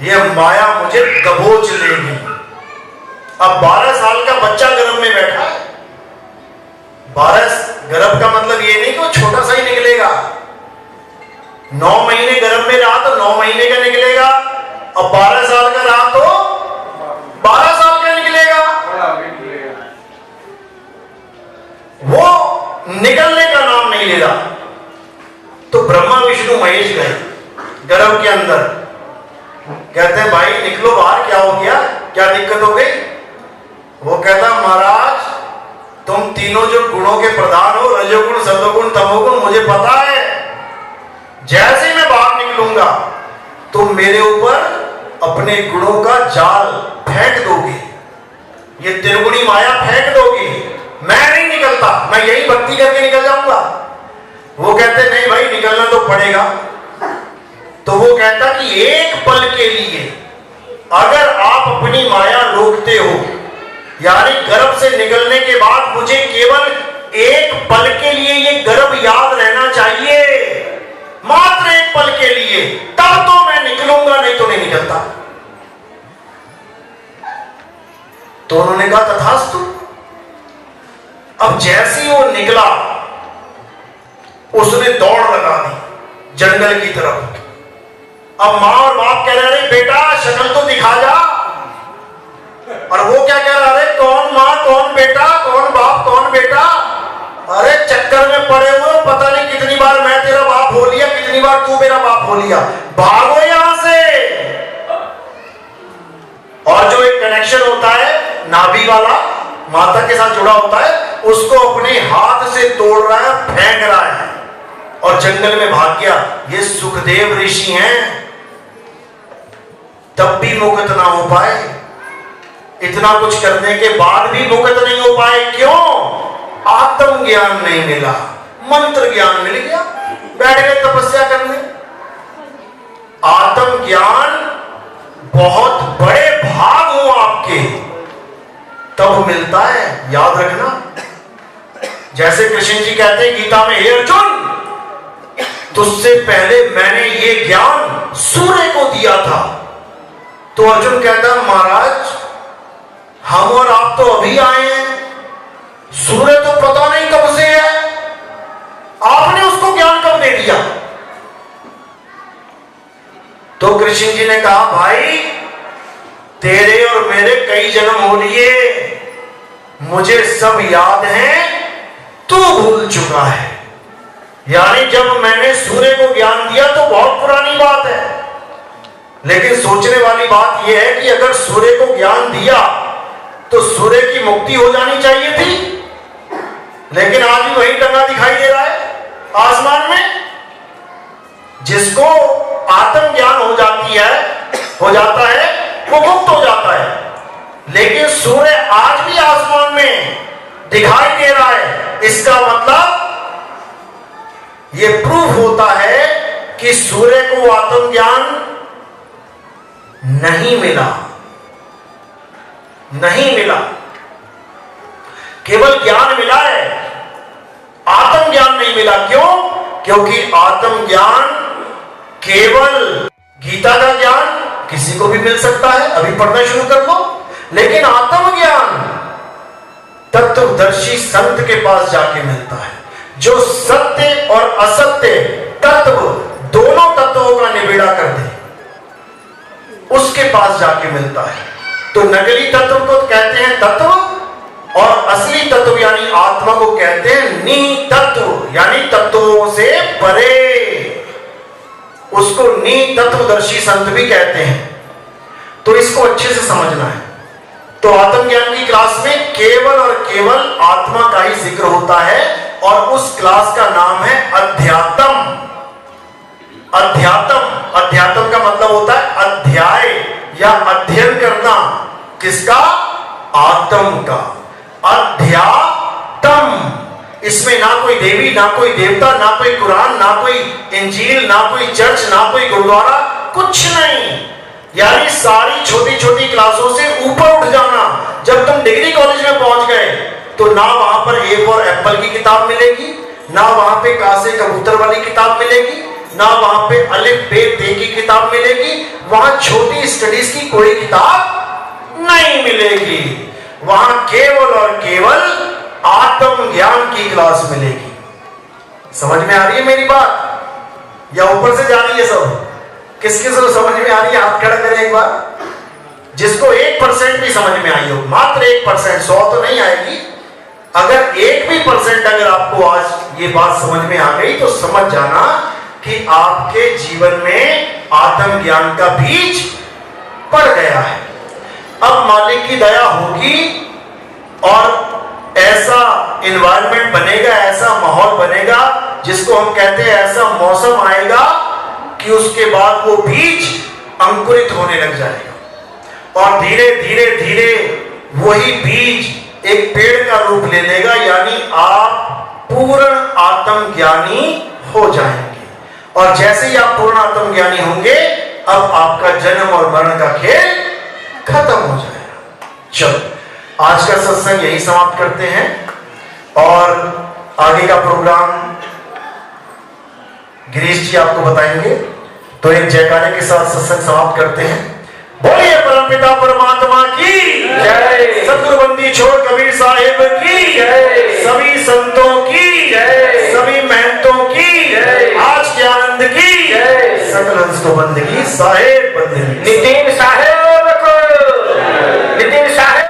A: ये माया मुझे दबोच लेगी। अब 12 साल का बच्चा गर्भ में बैठा है। 12 गर्भ का मतलब ये नहीं कि वो छोटा सा ही निकलेगा। 9 महीने गर्भ में रहा तो 9 महीने का निकलेगा। अब 12 साल का रहा तो 12 साल का निकलेगा। वो निकलने का नाम नहीं ले रहा। तो ब्रह्मा विष्णु महेश गए गर्भ के अंदर। कहते हैं भाई निकलो बाहर, क्या हो गया, क्या दिक्कत हो गई? वो कहता महाराज तुम तीनों जो गुणों के प्रधान हो, रजोगुण सतोगुण तमोगुण, मुझे पता है जैसे ही मैं बाहर निकलूंगा तुम मेरे ऊपर अपने गुणों का जाल फेंक दोगे, ये त्रिगुणी माया फेंक दोगे। मैं नहीं निकलता, मैं यही भक्ति करके निकल जाऊंगा। वो कहते नहीं भाई निकलना तो पड़ेगा। तो वो कहता कि एक पल के लिए अगर आप अपनी माया रोकते हो, यानी गर्भ से निकलने के बाद मुझे केवल एक पल के लिए ये गर्भ याद रहना चाहिए, मात्र एक पल के लिए, तब तो मैं निकलूंगा, नहीं तो नहीं निकलता। तो उन्होंने कहा तथास्तु। अब जैसे ही वो निकला उसने दौड़ लगा दी जंगल की तरफ। अब मां और बाप कह रहे बेटा शक्ल तो दिखा जा, और वो क्या कह रहा है? कौन मां कौन बेटा, कौन बाप कौन बेटा? अरे चक्कर में पड़े हुए, पता नहीं कितनी बार मैं तेरा बाप हो लिया, कितनी बार तू मेरा बाप हो लिया, भागो यहां से। और जो एक कनेक्शन होता है नाभि वाला, माता के साथ जुड़ा होता है, उसको अपने हाथ से तोड़ रहा है, फेंक रहा है और जंगल में भाग गया। ये सुखदेव ऋषि हैं, तब भी मुक्त ना हो पाए। इतना कुछ करने के बाद भी मुक्त नहीं हो पाए। क्यों? आत्म ज्ञान नहीं मिला, मंत्र ज्ञान मिल गया, बैठ गए तपस्या करने। आत्म ज्ञान बहुत बड़े भाग हो आपके, तब मिलता है, याद रखना। जैसे कृष्ण जी कहते हैं गीता में, हे अर्जुन तुझसे पहले मैंने ये ज्ञान सूर्य को दिया था। तो अर्जुन कहता है महाराज हम और आप तो अभी आए हैं, सूर्य तो पता नहीं कब से है, आपने उसको ज्ञान कब दे दिया? तो कृष्ण जी ने कहा भाई तेरे और मेरे कई जन्म हो लिए, मुझे सब याद है, तू भूल चुका है। यानी जब मैंने सूर्य को ज्ञान दिया तो बहुत पुरानी बात है, लेकिन सोचने वाली बात यह है कि अगर सूर्य को ज्ञान दिया तो सूर्य की मुक्ति हो जानी चाहिए थी, लेकिन आज भी वही टंगा दिखाई दे रहा है आसमान में। जिसको आत्म ज्ञान हो जाता है वो मुक्त हो जाता है, लेकिन सूर्य आज भी आसमान में दिखाई दे रहा है। इसका मतलब ये प्रूफ होता है कि सूर्य को आत्म ज्ञान नहीं मिला, केवल ज्ञान मिला है, आत्म ज्ञान नहीं मिला। क्यों? क्योंकि आत्म ज्ञान केवल गीता का ज्ञान किसी को भी मिल सकता है, अभी पढ़ना शुरू कर लो, लेकिन आत्म ज्ञान तत्वदर्शी संत के पास जाके मिलता है, जो सत्य और असत्य तत्व दोनों तत्वों का निबेड़ा कर दे। उसके पास जाके मिलता है। तो नकली तत्व को कहते हैं तत्व और असली तत्व यानी आत्मा को कहते हैं नी तत्व, यानी तत्वों से परे। उसको नी तत्वदर्शी संत भी कहते हैं। तो इसको अच्छे से समझना है। तो आत्मज्ञान की क्लास में केवल और केवल आत्मा का ही जिक्र होता है और उस क्लास का नाम है अध्यात्म। अध्यात्म, अध्यात्म का मतलब होता है अध्याय या अध्ययन करना। किसका? आत्म का। अध्यात्म। इसमें ना कोई देवी, ना कोई देवता, ना कोई कुरान, ना कोई इंजील, ना कोई चर्च, ना कोई गुरुद्वारा, कुछ नहीं। यानी सारी छोटी छोटी क्लासों से ऊपर उठ जाना। जब तुम डिग्री कॉलेज में पहुंच गए तो ना वहां पर ए फॉर एप्पल की किताब मिलेगी, ना वहां पे का से कबूतर वाली किताब मिलेगी, ना वहां पे अलिफ बे ते की किताब मिलेगी। वहां छोटी स्टडीज की कोई किताब नहीं मिलेगी। वहां केवल और केवल आत्मज्ञान की क्लास मिलेगी। समझ में आ रही है मेरी बात या ऊपर से जा रही है सब? किस किस को समझ में आ रही है? हाथ खड़ा करें एक बार। जिसको 1% भी समझ में आई हो, मात्र 1%, 100 तो नहीं आएगी। अगर 1 भी % अगर आपको आज ये बात समझ में आ गई तो समझ जाना कि आपके जीवन में आत्मज्ञान का बीज पड़ गया है। अब मालिक की दया होगी और ऐसा एनवायरनमेंट बनेगा, ऐसा माहौल बनेगा जिसको हम कहते हैं ऐसा मौसम आएगा कि उसके बाद वो बीज अंकुरित होने लग जाएगा और धीरे धीरे धीरे वही बीज एक पेड़ का रूप ले लेगा। यानी आप पूर्ण आत्मज्ञानी हो जाएंगे और जैसे ही आप पूर्ण आत्मज्ञानी होंगे अब आपका जन्म और मरण का खेल खत्म हो जाएगा। चलो आज का सत्संग यही समाप्त करते हैं और आगे का प्रोग्राम गिरीश जी आपको बताएंगे। तो एक जयकारे के साथ सत्संग समाप्त करते हैं। बोलिए परमपिता परमात्मा की जय, सतगुरुबंदी छोड़ कबीर साहिब की जय, सभी संतों की जय, सभी महंतों की जय, आज के आनंद की जय, सकल हंस को बंदगी साहेब बंदगी।